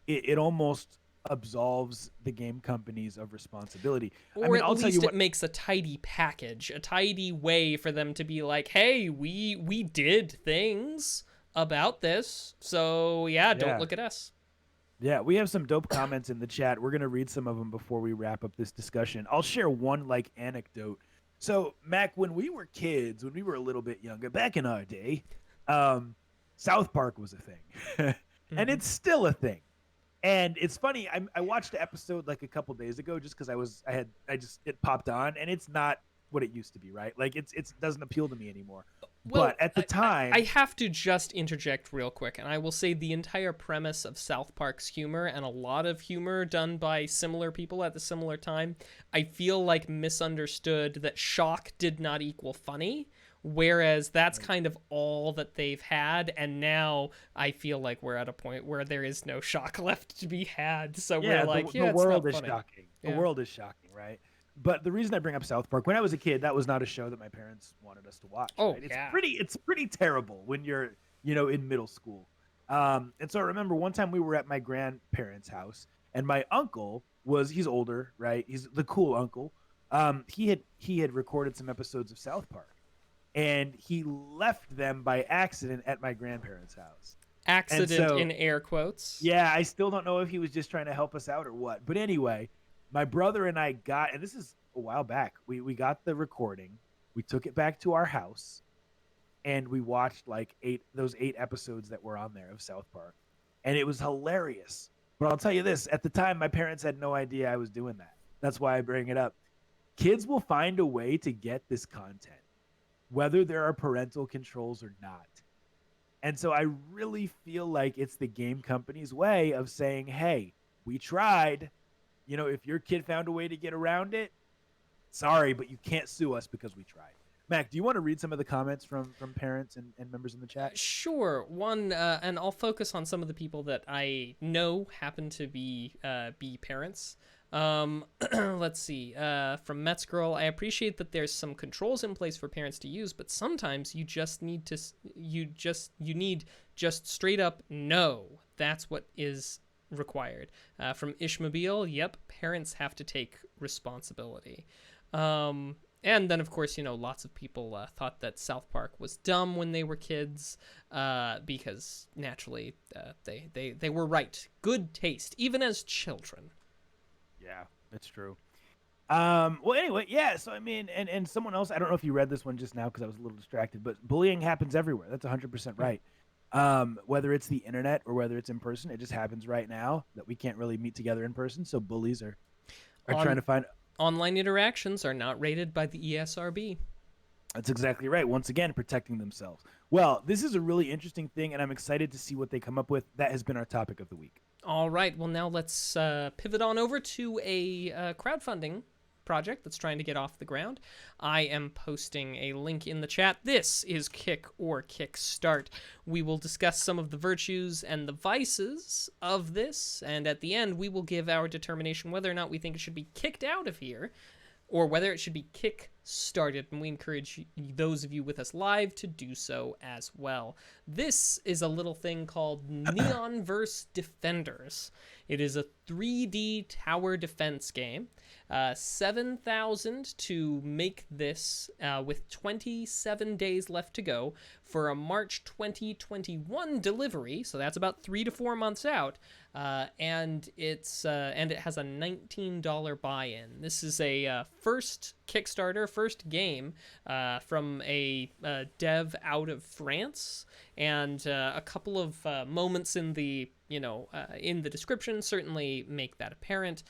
it almost absolves the game companies of responsibility. Or I mean, at I'll tell least you it what. makes a tidy package, a tidy way for them to be like, "Hey, we did things about this, so yeah, don't Yeah. look at us." Yeah, we have some dope comments in the chat. We're going to read some of them before we wrap up this discussion. I'll share one like anecdote. So, Mac, when we were kids, when we were a little bit younger, back in our day, South Park was a thing. And Mhm. it's still a thing. And it's funny. I watched the episode like a couple days ago just because it popped on, and it's not what it used to be, right? Like it doesn't appeal to me anymore. Well, But at the I time, have to just interject real quick, and I will say the entire premise of South Park's humor and a lot of humor done by similar people at the similar time, I feel like misunderstood that shock did not equal funny, whereas that's kind of all that they've had, and now I feel like we're at a point where there is no shock left to be had, so yeah, we're like, the yeah, it's world not is funny. shocking. The Yeah. world is shocking, right? But the reason I bring up South Park, when I was a kid, that was not a show that my parents wanted us to watch. Oh, Right? yeah. It's pretty terrible when you're in middle school. And so I remember one time we were at my grandparents' house, and my uncle he's older, right? He's the cool uncle. He had recorded some episodes of South Park, and he left them by accident at my grandparents' house. And Accident so in air quotes. yeah, I still don't know if he was just trying to help us out or what. But anyway, my brother and I and this is a while back. We got the recording, we took it back to our house, and we watched like those 8 episodes that were on there of South Park. And it was hilarious. But I'll tell you this, at the time my parents had no idea I was doing that. That's why I bring it up. Kids will find a way to get this content, whether there are parental controls or not. And so I really feel like it's the game company's way of saying, "Hey, we tried. If your kid found a way to get around it, sorry, but you can't sue us because we tried." Mac, do you want to read some of the comments from parents and members in the chat? Sure. One, and I'll focus on some of the people that I know happen to be parents. Let's see. From Mets Girl, I appreciate that there's some controls in place for parents to use, but sometimes you just need to you need just straight up no. That's what is required. From Ishmobile, yep, parents have to take responsibility. And then, of course, lots of people thought that South Park was dumb when they were kids, because naturally they were right. Good taste, even as children. Yeah, that's true. Well, anyway, yeah. So I mean, and someone else, I don't know if you read this one just now because I was a little distracted, but bullying happens everywhere. That's 100% right. Whether it's the internet or whether it's in person, it just happens right now that we can't really meet together in person. So bullies are On- trying to find. Online interactions are not rated by the ESRB. That's exactly right. Once again, protecting themselves. Well, this is a really interesting thing, and I'm excited to see what they come up with. That has been our topic of the week. All right, well, now let's pivot on over to a crowdfunding project that's trying to get off the ground. I am posting a link in the chat. This is Kick or Kickstart. We will discuss some of the virtues and the vices of this, and at the end, we will give our determination whether or not we think it should be kicked out of here or whether it should be kick started, and we encourage those of you with us live to do so as well. This is a little thing called Neonverse Defenders. It is a 3D tower defense game. 7,000 to make this, with 27 days left to go for a March 2021 delivery. So that's about 3 to 4 months out. And it has a $19 buy-in. This is a first Kickstarter, first game from a dev out of France, and a couple of moments in the in the description certainly make that apparent.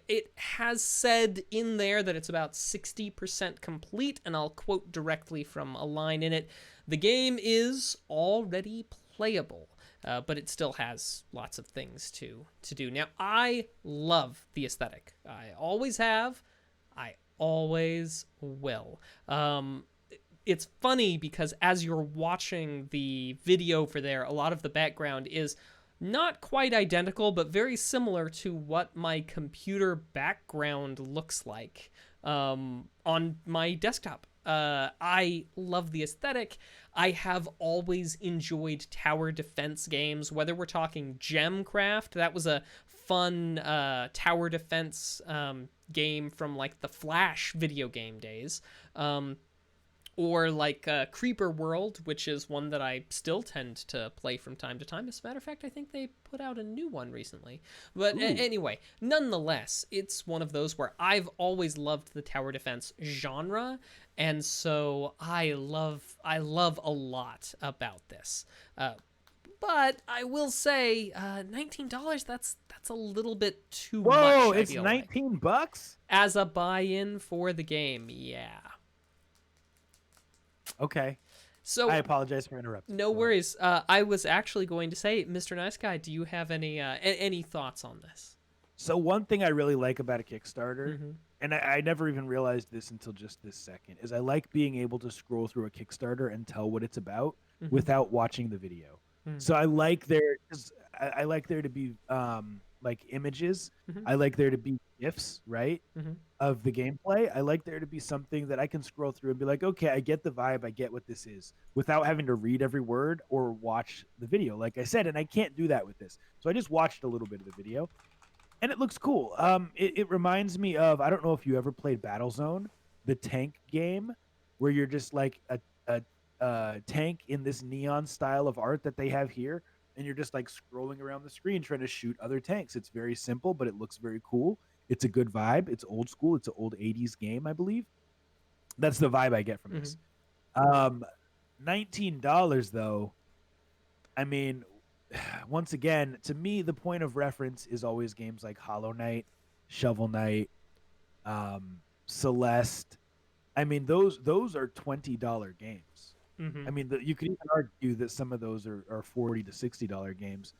It has said in there that it's about 60% complete, and I'll quote directly from a line in it. The game is already playable, but it still has lots of things to do. Now, I love the aesthetic. I always have. I always will. It's funny because as you're watching the video for there, a lot of the background is not quite identical, but very similar to what my computer background looks like on my desktop. I love the aesthetic. I have always enjoyed tower defense games, whether we're talking Gemcraft, that was a fun tower defense game from like the Flash video game days, or like Creeper World, which is one that I still tend to play from time to time. As a matter of fact, I think they put out a new one recently. But anyway, nonetheless, it's one of those where I've always loved the tower defense genre, and so I love a lot about this. But I will say, $19, that's a little bit too much. Whoa, it's 19 bucks? As a buy-in for the game, yeah. Okay. So I apologize for interrupting. No worries. I was actually going to say, Mr. Nice Guy, do you have any thoughts on this? So one thing I really like about a Kickstarter, and I never even realized this until just this second, is I like being able to scroll through a Kickstarter and tell what it's about without watching the video. So I like I like there to be like images. I like there to be GIFs, right, of the gameplay. I like there to be something that I can scroll through and be like, okay, I get the vibe, I get what this is, without having to read every word or watch the video, like I said, and I can't do that with this. So I just watched a little bit of the video, and it looks cool. It reminds me of, I don't know if you ever played Battlezone, the tank game, where you're just like a tank in this neon style of art that they have here, and you're just like scrolling around the screen trying to shoot other tanks. It's very simple, but it looks very cool. It's a good vibe. It's old school. It's an old 80s game, I believe. That's the vibe I get from this. $19 though. I mean, once again, to me, the point of reference is always games like Hollow Knight, Shovel Knight, Celeste. I mean, those are $20 games. I mean, you could even argue that some of those are $40 to $60 games,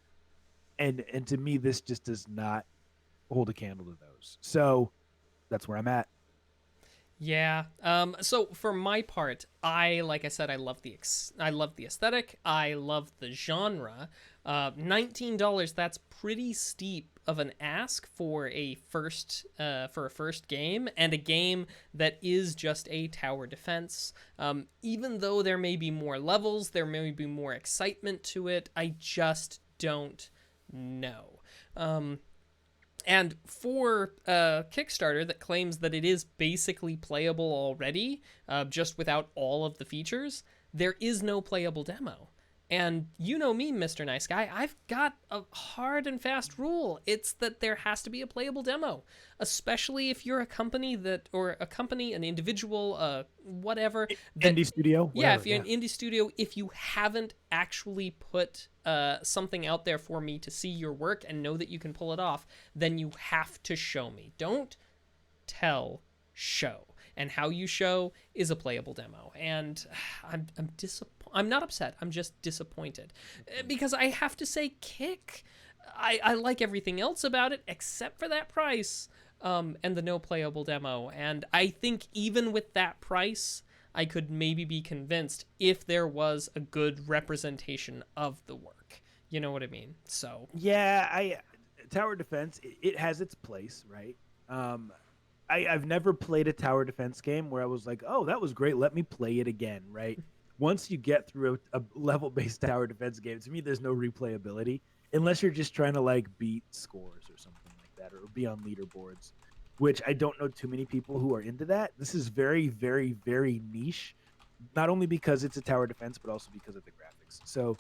and to me, this just does not hold a candle to those. So that's where I'm at. Yeah. So for my part, like I said, I love the aesthetic. I love the genre. $19, that's pretty steep of an ask for a first game, and a game that is just a tower defense. Even though there may be more levels, there may be more excitement to it, I just don't know. And for a Kickstarter that claims that it is basically playable already, just without all of the features, there is no playable demo. And you know me, Mr. Nice Guy, I've got a hard and fast rule. It's that there has to be a playable demo, especially if you're a company an individual, whatever. Indie studio? Yeah, if you're an indie studio, if you haven't actually put something out there for me to see your work and know that you can pull it off, then you have to show me. Don't tell, show. And how you show is a playable demo. And I'm disappointed. I'm not upset. I'm just disappointed. Because I have to say, Kick, I like everything else about it except for that price and the no playable demo. And I think even with that price, I could maybe be convinced if there was a good representation of the work. You know what I mean? So yeah, tower defense, it has its place, right? I've never played a tower defense game where I was like, oh, that was great. Let me play it again, right? Once you get through a level-based tower defense game, to me, there's no replayability unless you're just trying to like beat scores or something like that, or be on leaderboards, which I don't know too many people who are into that. This is very, very, very niche, not only because it's a tower defense, but also because of the graphics. So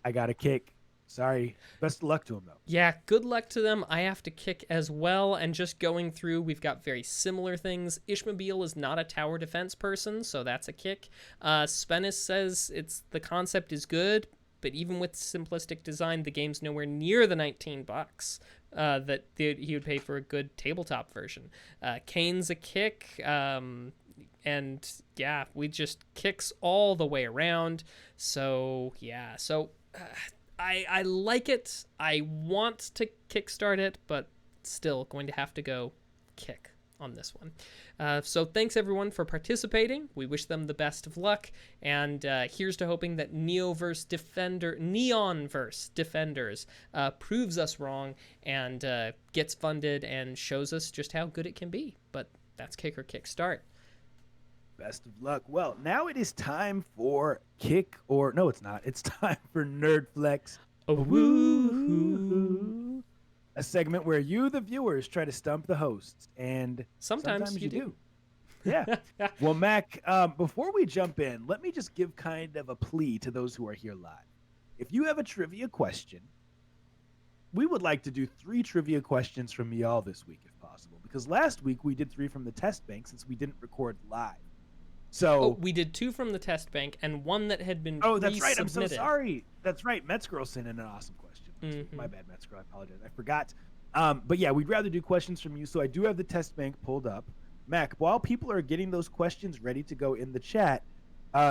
I got a kick. Sorry. Best of luck to him, though. Yeah, good luck to them. I have to kick as well. And just going through, we've got very similar things. Ishmobile is not a tower defense person, so that's a kick. Spennis says the concept is good, but even with simplistic design, the game's nowhere near the $19 that he would pay for a good tabletop version. Kane's a kick. And yeah, we just kicks all the way around. So yeah, I like it. I want to kickstart it, but still going to have to go kick on this one. So thanks everyone for participating. We wish them the best of luck, and here's to hoping that Neonverse Defenders proves us wrong and gets funded and shows us just how good it can be. But that's Kick or Kickstart. Best of luck. Well, now it is time for Kick or... No, it's not. It's time for Nerd Flex. Woohoo! A segment where you, the viewers, try to stump the hosts. And Sometimes you do. Yeah. Well, Mac, before we jump in, let me just give kind of a plea to those who are here live. If you have a trivia question, we would like to do 3 trivia questions from y'all this week, if possible. Because last week we did 3 from the test bank since we didn't record live. So we did 2 from the test bank and 1 that had been that's right. I'm so sorry. That's right. Metzgirl sent in an awesome question. Mm-hmm. My bad, Metzgirl. I apologize. I forgot. But yeah, we'd rather do questions from you. So I do have the test bank pulled up. Mac, while people are getting those questions ready to go in the chat,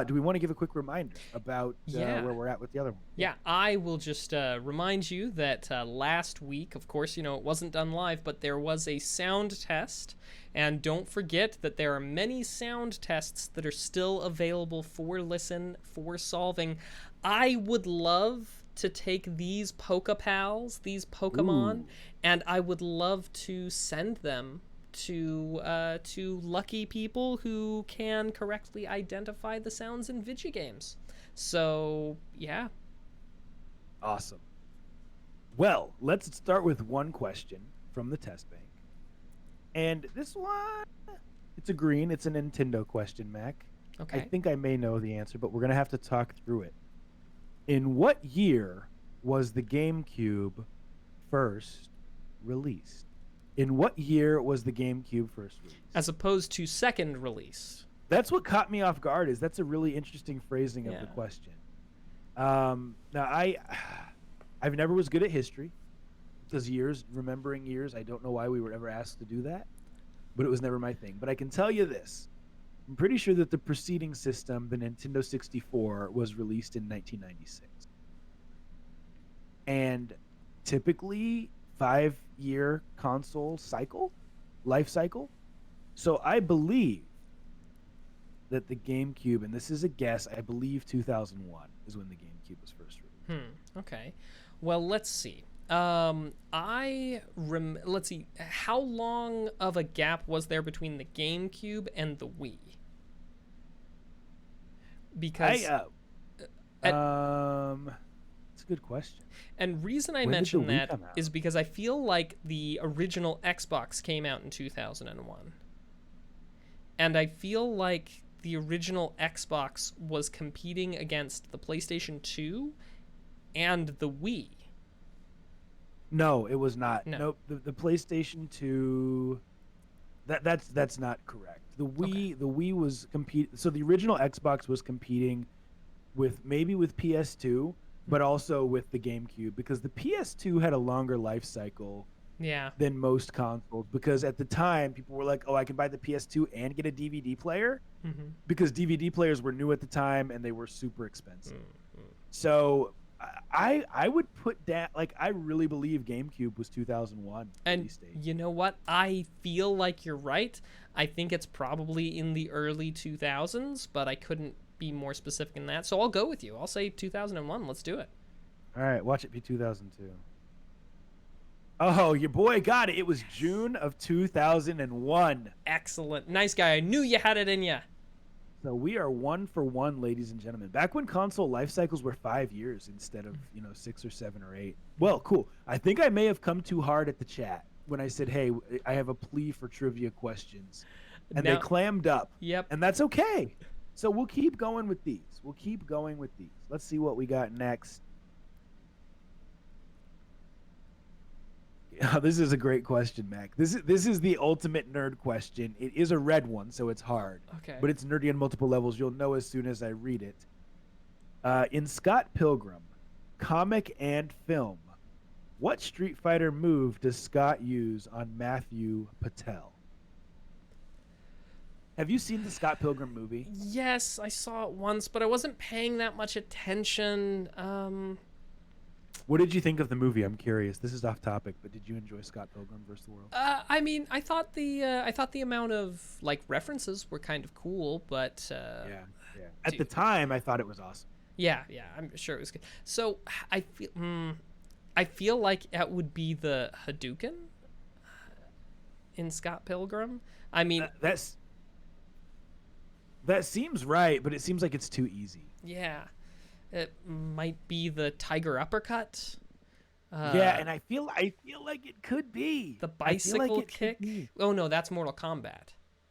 do we want to give a quick reminder about where we're at with the other one? Yeah, I will just remind you that last week, of course, it wasn't done live, but there was a sound test. And don't forget that there are many sound tests that are still available for listen, for solving. I would love to take these Pokepals, these Pokemon, and I would love to send them to lucky people who can correctly identify the sounds in video games. So, yeah. Awesome. Well, let's start with one question from the test bank. And this one, it's a green. It's a Nintendo question, Mac. Okay. I think I may know the answer, but we're going to have to talk through it. In what year was the GameCube first released? In what year was the GameCube first released? As opposed to second release. That's what caught me off guard. That's a really interesting phrasing of the question. Now, I've never was good at history. Because remembering years, I don't know why we were ever asked to do that, but it was never my thing. But I can tell you this. I'm pretty sure that the preceding system, the Nintendo 64, was released in 1996. And typically 5-year console life cycle. So I believe that the GameCube, and this is a guess, I believe 2001 is when the GameCube was first released. Okay. Well, let's see. Let's see. How long of a gap was there between the GameCube and the Wii? Because it's a good question. And reason I mention that is because I feel like the original Xbox came out in 2001. And I feel like the original Xbox was competing against the PlayStation 2 and the Wii. No, it was not. No. Nope. The PlayStation 2. That's not correct. The Wii was competing. So the original Xbox was competing with PS2, but also with the GameCube, because the PS2 had a longer life cycle. Yeah. Than most consoles, because at the time people were like, "Oh, I can buy the PS2 and get a DVD player," because DVD players were new at the time and they were super expensive. So I would put that, like, I really believe GameCube was 2001. And you know what? I feel like you're right. I think it's probably in the early 2000s, but I couldn't be more specific than that. So I'll go with you. I'll say 2001. Let's do it. All right, watch it be 2002. Oh, your boy got it. It was June of 2001. Excellent. Nice guy. I knew you had it in you. So we are 1 for 1, ladies and gentlemen. Back when console life cycles were 5 years instead of 6 or 7 or 8. Well, cool. I think I may have come too hard at the chat when I said, "Hey, I have a plea for trivia questions," and they Now- clammed up. Yep. And that's okay. So we'll keep going with these. Let's see what we got next. Oh, this is a great question, Mac. This is the ultimate nerd question. It is a red one, so it's hard. Okay. But it's nerdy on multiple levels. You'll know as soon as I read it. In Scott Pilgrim, comic and film, what Street Fighter move does Scott use on Matthew Patel? Have you seen the Scott Pilgrim movie? Yes, I saw it once, but I wasn't paying that much attention. What did you think of the movie? I'm curious. This is off topic, but did you enjoy Scott Pilgrim vs. the World? I mean, I thought the amount of like references were kind of cool, but Yeah. At the time, I thought it was awesome. yeah, I'm sure it was good. So I feel like that would be the Hadouken in Scott Pilgrim. I mean, That seems right, but it seems like it's too easy. yeah, it might be the Tiger Uppercut. Yeah, and I feel like it could be The I feel like bicycle it could kick. be. Oh no, that's Mortal Kombat.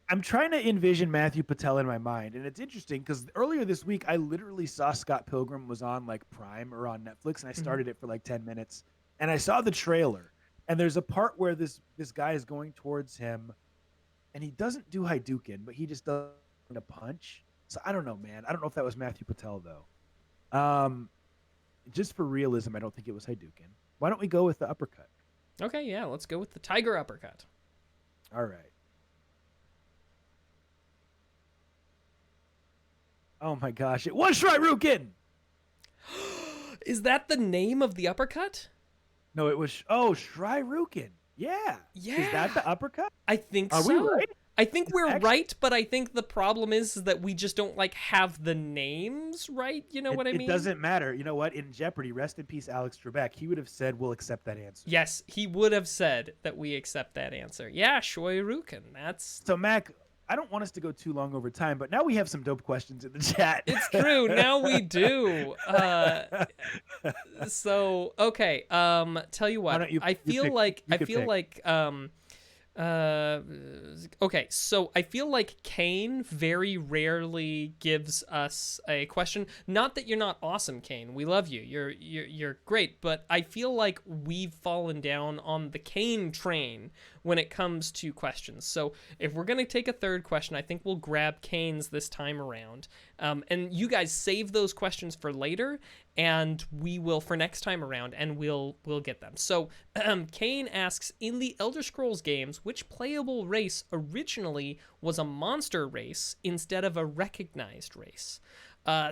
I'm trying to envision Matthew Patel in my mind, and it's interesting because earlier this week I literally saw Scott Pilgrim was on like Prime or on Netflix, and I started it for like 10 minutes, and I saw the trailer, and there's a part where this guy is going towards him, and he doesn't do Hadouken, but he just does a punch. So I don't know, man. I don't know if that was Matthew Patel though. Just for realism, I don't think it was Hadouken. Why don't we go with the uppercut? Okay, yeah, let's go with the Tiger Uppercut. All right. Oh my gosh, it was Shryrukin! Is that the name of the uppercut? No, it was Shryrukin. Yeah. Is that the uppercut? I think Are so. we right? I think we're actually- right, but I think the problem is that we just don't like have the names right. You know what I mean? It doesn't matter. You know what? In Jeopardy, rest in peace, Alex Trebek. He would have said, "We'll accept that answer." Yes, he would have said that we accept that answer. Yeah, Shoryuken. That's So, Mac, I don't want us to go too long over time, but now we have some dope questions in the chat. it's true. Now we do. So okay. Tell you what. Why don't you- I you feel pick- like you I could feel pick. like okay, so I feel like Kane very rarely gives us a question. Not that you're not awesome, Kane. We love you. You're great, but I feel like we've fallen down on the Kane train when it comes to questions. So if we're gonna take a third question, I think we'll grab Kane's this time around. And you guys save those questions for later, and we will for next time around, and we'll get them. So Kane asks, in the Elder Scrolls games, which playable race originally was a monster race instead of a recognized race?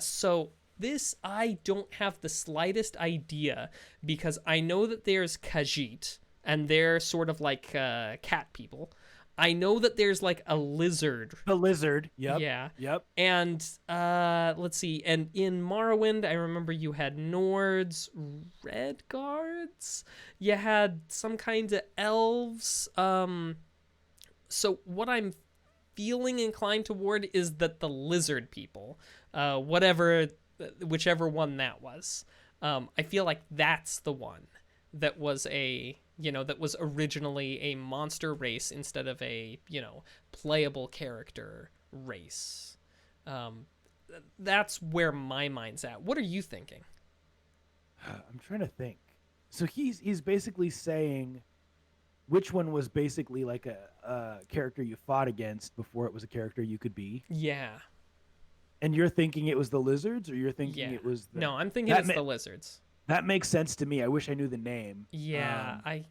So this I don't have the slightest idea, because I know that there's Khajiit, and they're sort of like cat people. I know that there's like a lizard. The lizard. Yep. Yeah. Yep. And let's see. And in Morrowind, I remember you had Nords, Red Guards. You had some kinds of elves. So what I'm feeling inclined toward is that the lizard people, whichever one that was, I feel like that's the one that was that was originally a monster race instead of a, playable character race. That's where my mind's at. What are you thinking? I'm trying to think. So he's basically saying which one was basically like a character you fought against before it was a character you could be. Yeah. And you're thinking it was the lizards, or you're thinking Yeah. it was the... No, I'm thinking That it's the lizards. That makes sense to me. I wish I knew the name. Yeah, I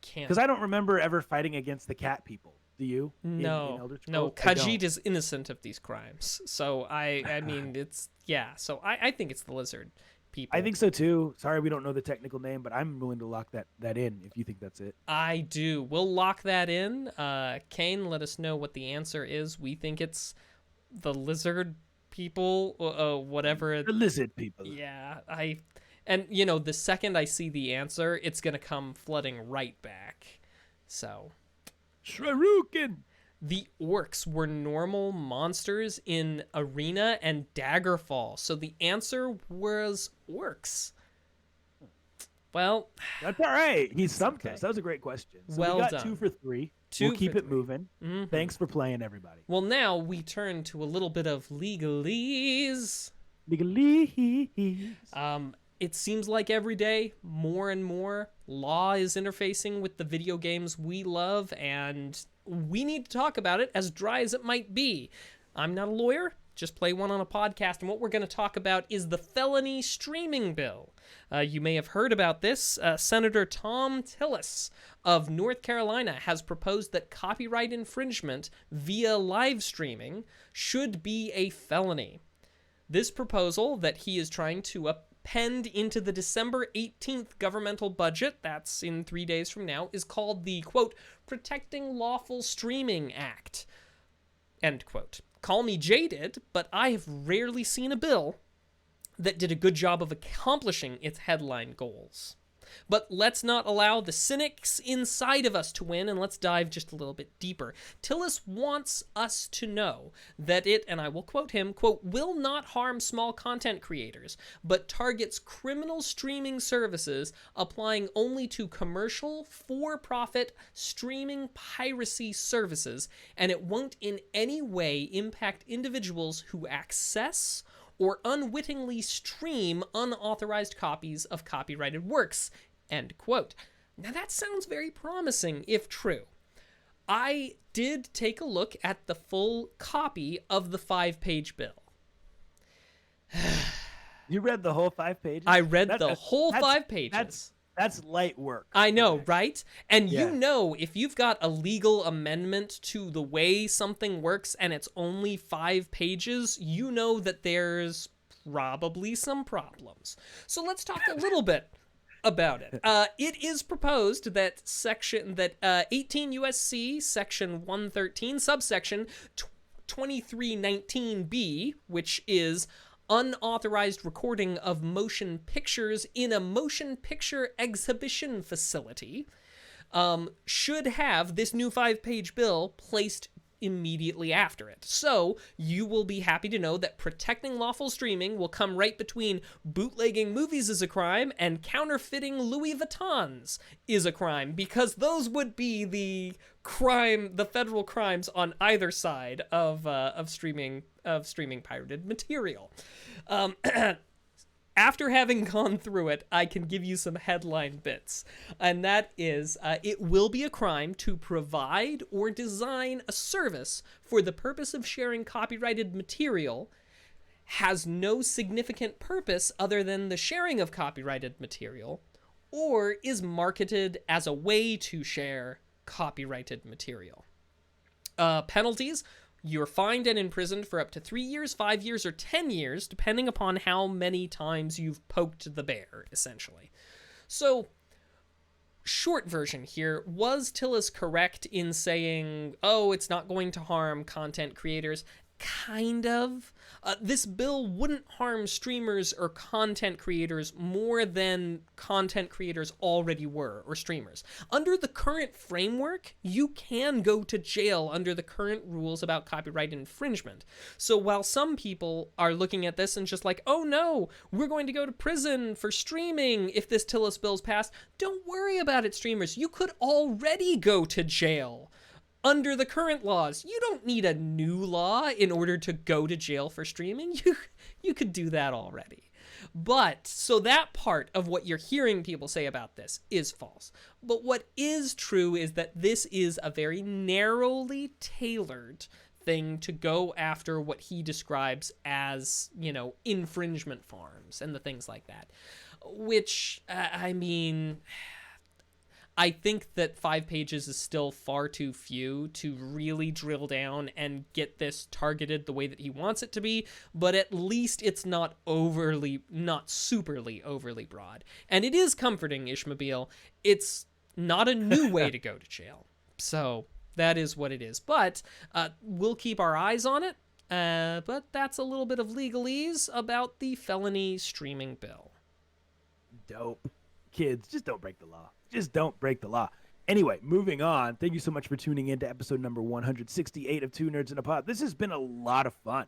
can't. Because I don't remember ever fighting against the cat people. Do you? In No, Elder no. Scrolls? I Khajiit don't. is innocent of these crimes. So I mean, it's So I think it's the lizard people. I think so too. Sorry, we don't know the technical name, but I'm willing to lock that in if you think that's it. I do. We'll lock that in. Kane, let us know what the answer is. We think it's the lizard people, whatever. The lizard people. Yeah, And, you know, the second I see the answer, it's going to come flooding right back. So, Shuriken. the orcs were normal monsters in Arena and Daggerfall. So the answer was orcs. Well, That's all right. He stumped okay. us. That was a great question. So Well we got done. 2 for 3. Two We'll keep for it 3. moving. Mhm. Thanks for playing, everybody. Well, now we turn to a little bit of legalese. Legalese. It seems like every day, more and more, law is interfacing with the video games we love, and we need to talk about it, as dry as it might be. I'm not a lawyer, just play one on a podcast, and what we're going to talk about is the felony streaming bill. You may have heard about this. Senator Thom Tillis of North Carolina has proposed that copyright infringement via live streaming should be a felony. This proposal that he is trying to append into the December 18th governmental budget, that's in 3 days from now, is called the, quote, Protecting Lawful Streaming Act, end quote. Call me jaded, but I have rarely seen a bill that did a good job of accomplishing its headline goals. But let's not allow the cynics inside of us to win, and let's dive just a little bit deeper. Tillis wants us to know that it, and I will quote him, quote, will not harm small content creators, but targets criminal streaming services applying only to commercial, for-profit streaming piracy services, and it won't in any way impact individuals who access or unwittingly stream unauthorized copies of copyrighted works, end quote. Now that sounds very promising if true. I did take a look at the full copy of the 5-page bill. You read the whole 5 pages? I read the whole 5 pages. That's light work. I know, Okay. right? And Yeah. you know, if you've got a legal amendment to the way something works and it's only 5 pages, you know that there's probably some problems. So let's talk a little bit about it. It is proposed that 18 USC section 113 subsection 2319B, which is unauthorized recording of motion pictures in a motion picture exhibition facility, should have this new 5-page bill placed immediately after it. So you will be happy to know that protecting lawful streaming will come right between bootlegging movies is a crime and counterfeiting Louis Vuittons is a crime, because those would be the federal crimes on either side of streaming pirated material. After having gone through it, I can give you some headline bits. And that is, it will be a crime to provide or design a service for the purpose of sharing copyrighted material, has no significant purpose other than the sharing of copyrighted material, or is marketed as a way to share copyrighted material. Penalties: you're fined and imprisoned for up to 3 years, 5 years, or 10 years, depending upon how many times you've poked the bear, essentially. So, short version here, was Tillis correct in saying, oh, it's not going to harm content creators? Kind of. This bill wouldn't harm streamers or content creators more than content creators already were, or streamers. Under the current framework, you can go to jail under the current rules about copyright infringement. So while some people are looking at this and just like, oh no, we're going to go to prison for streaming if this Tillis bill's passed, don't worry about it, streamers. You could already go to jail. Under the current laws, you don't need a new law in order to go to jail for streaming. You could do that already. But, so that part of what you're hearing people say about this is false. But what is true is that this is a very narrowly tailored thing to go after what he describes as, infringement farms and the things like that. Which, I think that 5 pages is still far too few to really drill down and get this targeted the way that he wants it to be, but at least it's not superly overly broad. And it is comforting, Ishmael. It's not a new way to go to jail. So that is what it is. But we'll keep our eyes on it. But that's a little bit of legalese about the felony streaming bill. dope. Kids, just don't break the law. Just don't break the law. Anyway, moving on. Thank you so much for tuning in to episode number 168 of Two Nerds in a Pod. This has been a lot of fun,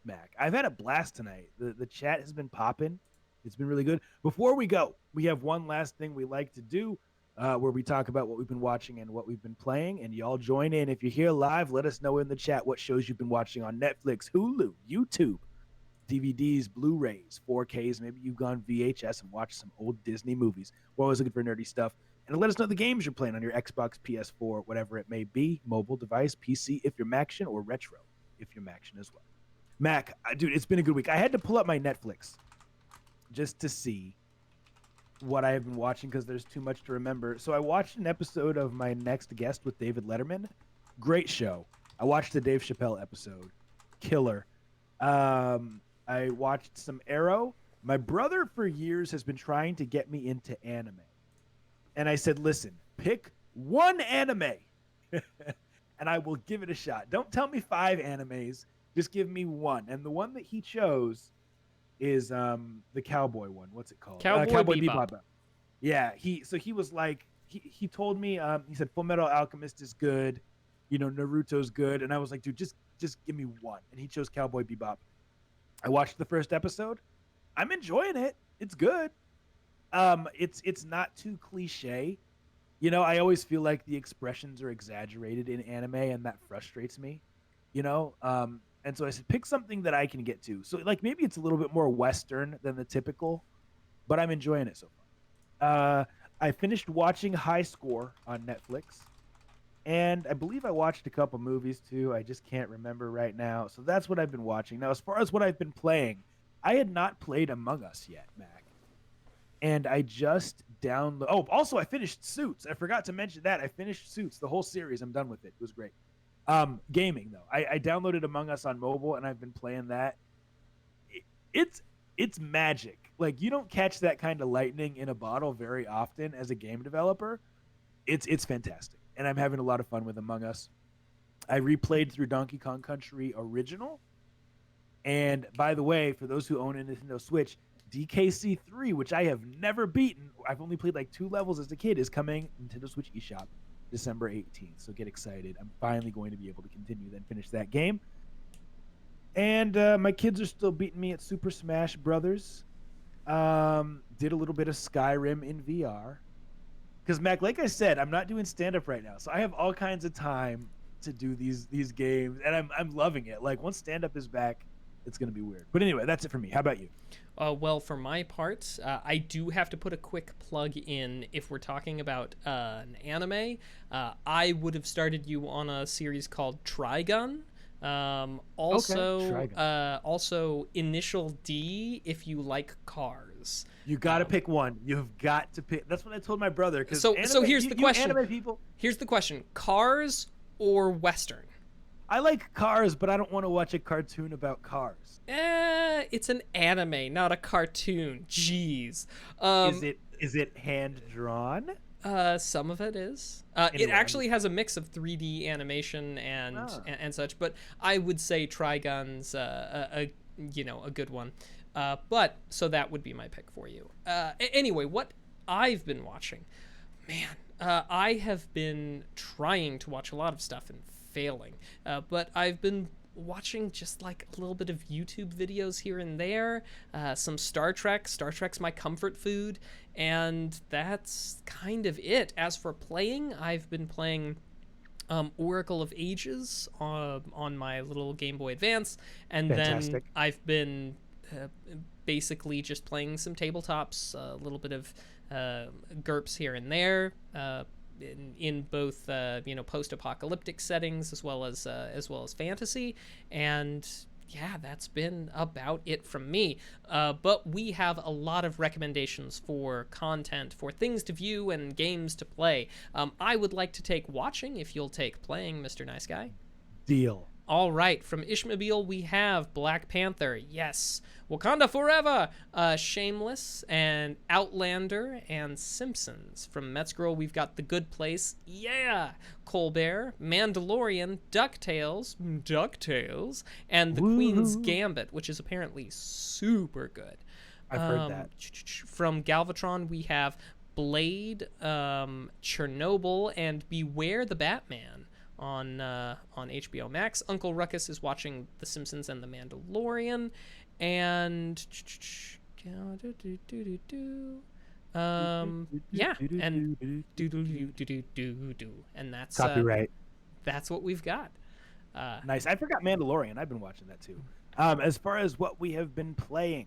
Mac. I've had a blast tonight. The chat has been popping. It's been really good. Before we go, we have one last thing we like to do where we talk about what we've been watching and what we've been playing. And y'all join in. If you're here live, let us know in the chat what shows you've been watching on Netflix, Hulu, YouTube, DVDs, Blu-rays, 4Ks. Maybe you've gone VHS and watched some old Disney movies. We're always looking for nerdy stuff. And let us know the games you're playing on your Xbox, PS4, whatever it may be, mobile device, PC if you're Maction, or retro if you're Maction as well. Mac, dude, it's been a good week. I had to pull up my Netflix just to see what I have been watching because there's too much to remember. So I watched an episode of My Next Guest with David Letterman. Great show. I watched the Dave Chappelle episode. Killer. I watched some Arrow. My brother for years has been trying to get me into anime. And I said, listen, pick one anime and I will give it a shot. Don't tell me 5 animes. Just give me one. And the one that he chose is the cowboy one. What's it called? Cowboy Bebop. Yeah, he was like, he told me, he said Fullmetal Alchemist is good. You know, Naruto's good. And I was like, dude, just give me one. And he chose Cowboy Bebop. I watched the first episode. I'm enjoying it. It's good. It's not too cliche. You know, I always feel like the expressions are exaggerated in anime, and that frustrates me. You know, and so I said, pick something that I can get to. So like maybe it's a little bit more Western than the typical, but I'm enjoying it so far. I finished watching High Score on Netflix, and I believe I watched a couple movies too. I just can't remember right now. So that's what I've been watching. Now, as far as what I've been playing, I had not played Among Us yet, Mac. And I just downloaded. Oh, also I finished Suits. I forgot to mention that. I finished Suits, the whole series. I'm done with it. It was great. Gaming though, I downloaded Among Us on mobile, and I've been playing that. It's magic. Like you don't catch that kind of lightning in a bottle very often as a game developer. It's fantastic, and I'm having a lot of fun with Among Us. I replayed through Donkey Kong Country Original, and by the way, for those who own a Nintendo Switch, DKC 3, which I have never beaten, I've only played like 2 levels as a kid, is coming Nintendo Switch eShop December 18th. So get excited. I'm finally going to be able to continue then finish that game. And my kids are still beating me at Super Smash Brothers. Did a little bit of Skyrim in VR. Because Mac, like I said, I'm not doing stand-up right now. So I have all kinds of time to do these games, and I'm loving it. Like once stand-up is back, it's going to be weird. But anyway, that's it for me. How about you? Well, for my part, I do have to put a quick plug in. If we're talking about an anime, I would have started you on a series called Trigun. Also Initial D if you like cars. You got to pick one. You've got to pick. That's what I told my brother. So here's the question. Anime people. Here's the question: cars or Western? I like cars, but I don't want to watch a cartoon about cars. It's an anime, not a cartoon. Jeez. Is it hand drawn? Some of it is. It actually has a mix of 3D animation and such, but I would say Trigun's a good one. But so that would be my pick for you. Anyway, what I've been watching, man, I have been trying to watch a lot of stuff and failing, but I've been watching just like a little bit of YouTube videos here and there, some Star Trek. Star Trek's my comfort food, and that's kind of it. As for playing, I've been playing Oracle of Ages on my little Game Boy Advance, and Fantastic. then I've been basically just playing some tabletops, a little bit of GURPS here and there, in both post-apocalyptic settings as well as fantasy, and yeah, that's been about it from me. But we have a lot of recommendations for content, for things to view and games to play. I would like to take watching if you'll take playing, Mr. Nice Guy. Deal. All right, from Ishmobile, we have Black Panther, yes, Wakanda Forever, Shameless, and Outlander, and Simpsons. From Metzgirl, we've got The Good Place, yeah, Colbert, Mandalorian, DuckTales, and The Queen's Gambit, which is apparently super good. I've heard that. From Galvatron, we have Blade, Chernobyl, and Beware the Batman on HBO Max. Uncle Ruckus is watching The Simpsons and The Mandalorian, and yeah, and and that's Copyright. That's what we've got. Nice. I forgot Mandalorian. I've been watching that too. As far as what we have been playing,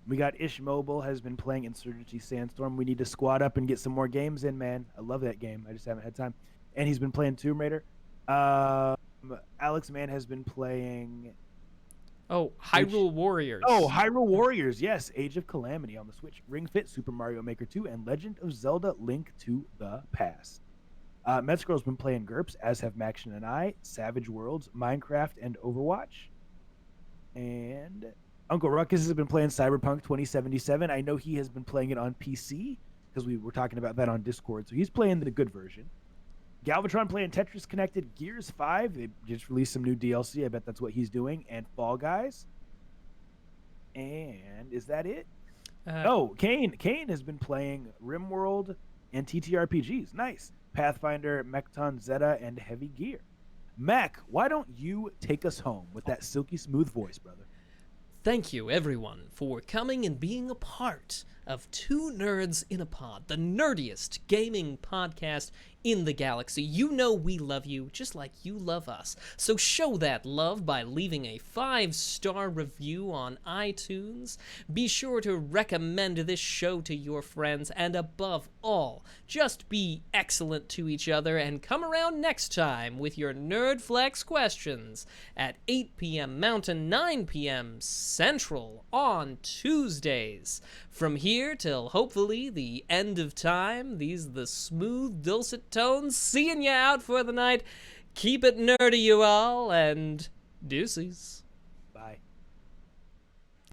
we got Ish Mobile has been playing Insurgency Sandstorm. We need to squad up and get some more games in, man. I love that game. I just haven't had time. And he's been playing Tomb Raider. Alex Mann has been playing... Hyrule Warriors. Oh, Hyrule Warriors. Yes. Age of Calamity on the Switch. Ring Fit, Super Mario Maker 2, and Legend of Zelda Link to the Past. Metzger's been playing GURPS, as have Maction and I, Savage Worlds, Minecraft, and Overwatch. And Uncle Ruckus has been playing Cyberpunk 2077. I know he has been playing it on PC because we were talking about that on Discord. So he's playing the good version. Galvatron playing Tetris Connected, Gears 5. They just released some new DLC. I bet that's what he's doing. And Fall Guys. And is that it? Kane has been playing RimWorld and TTRPGs. Nice. Pathfinder, Mechton Zeta, and Heavy Gear. Mac, why don't you take us home with that silky smooth voice, brother? Thank you, everyone, for coming and being a part of Two Nerds in a Pod, the nerdiest gaming podcast in the galaxy. You know we love you just like you love us. So show that love by leaving a 5-star review on iTunes. Be sure to recommend this show to your friends, and above all, just be excellent to each other and come around next time with your Nerd Flex questions at 8 p.m. Mountain, 9 p.m. Central on Tuesdays. From here till hopefully the end of time, these are the smooth, dulcet tones seeing you out for the night. Keep it nerdy, you all, and deuces.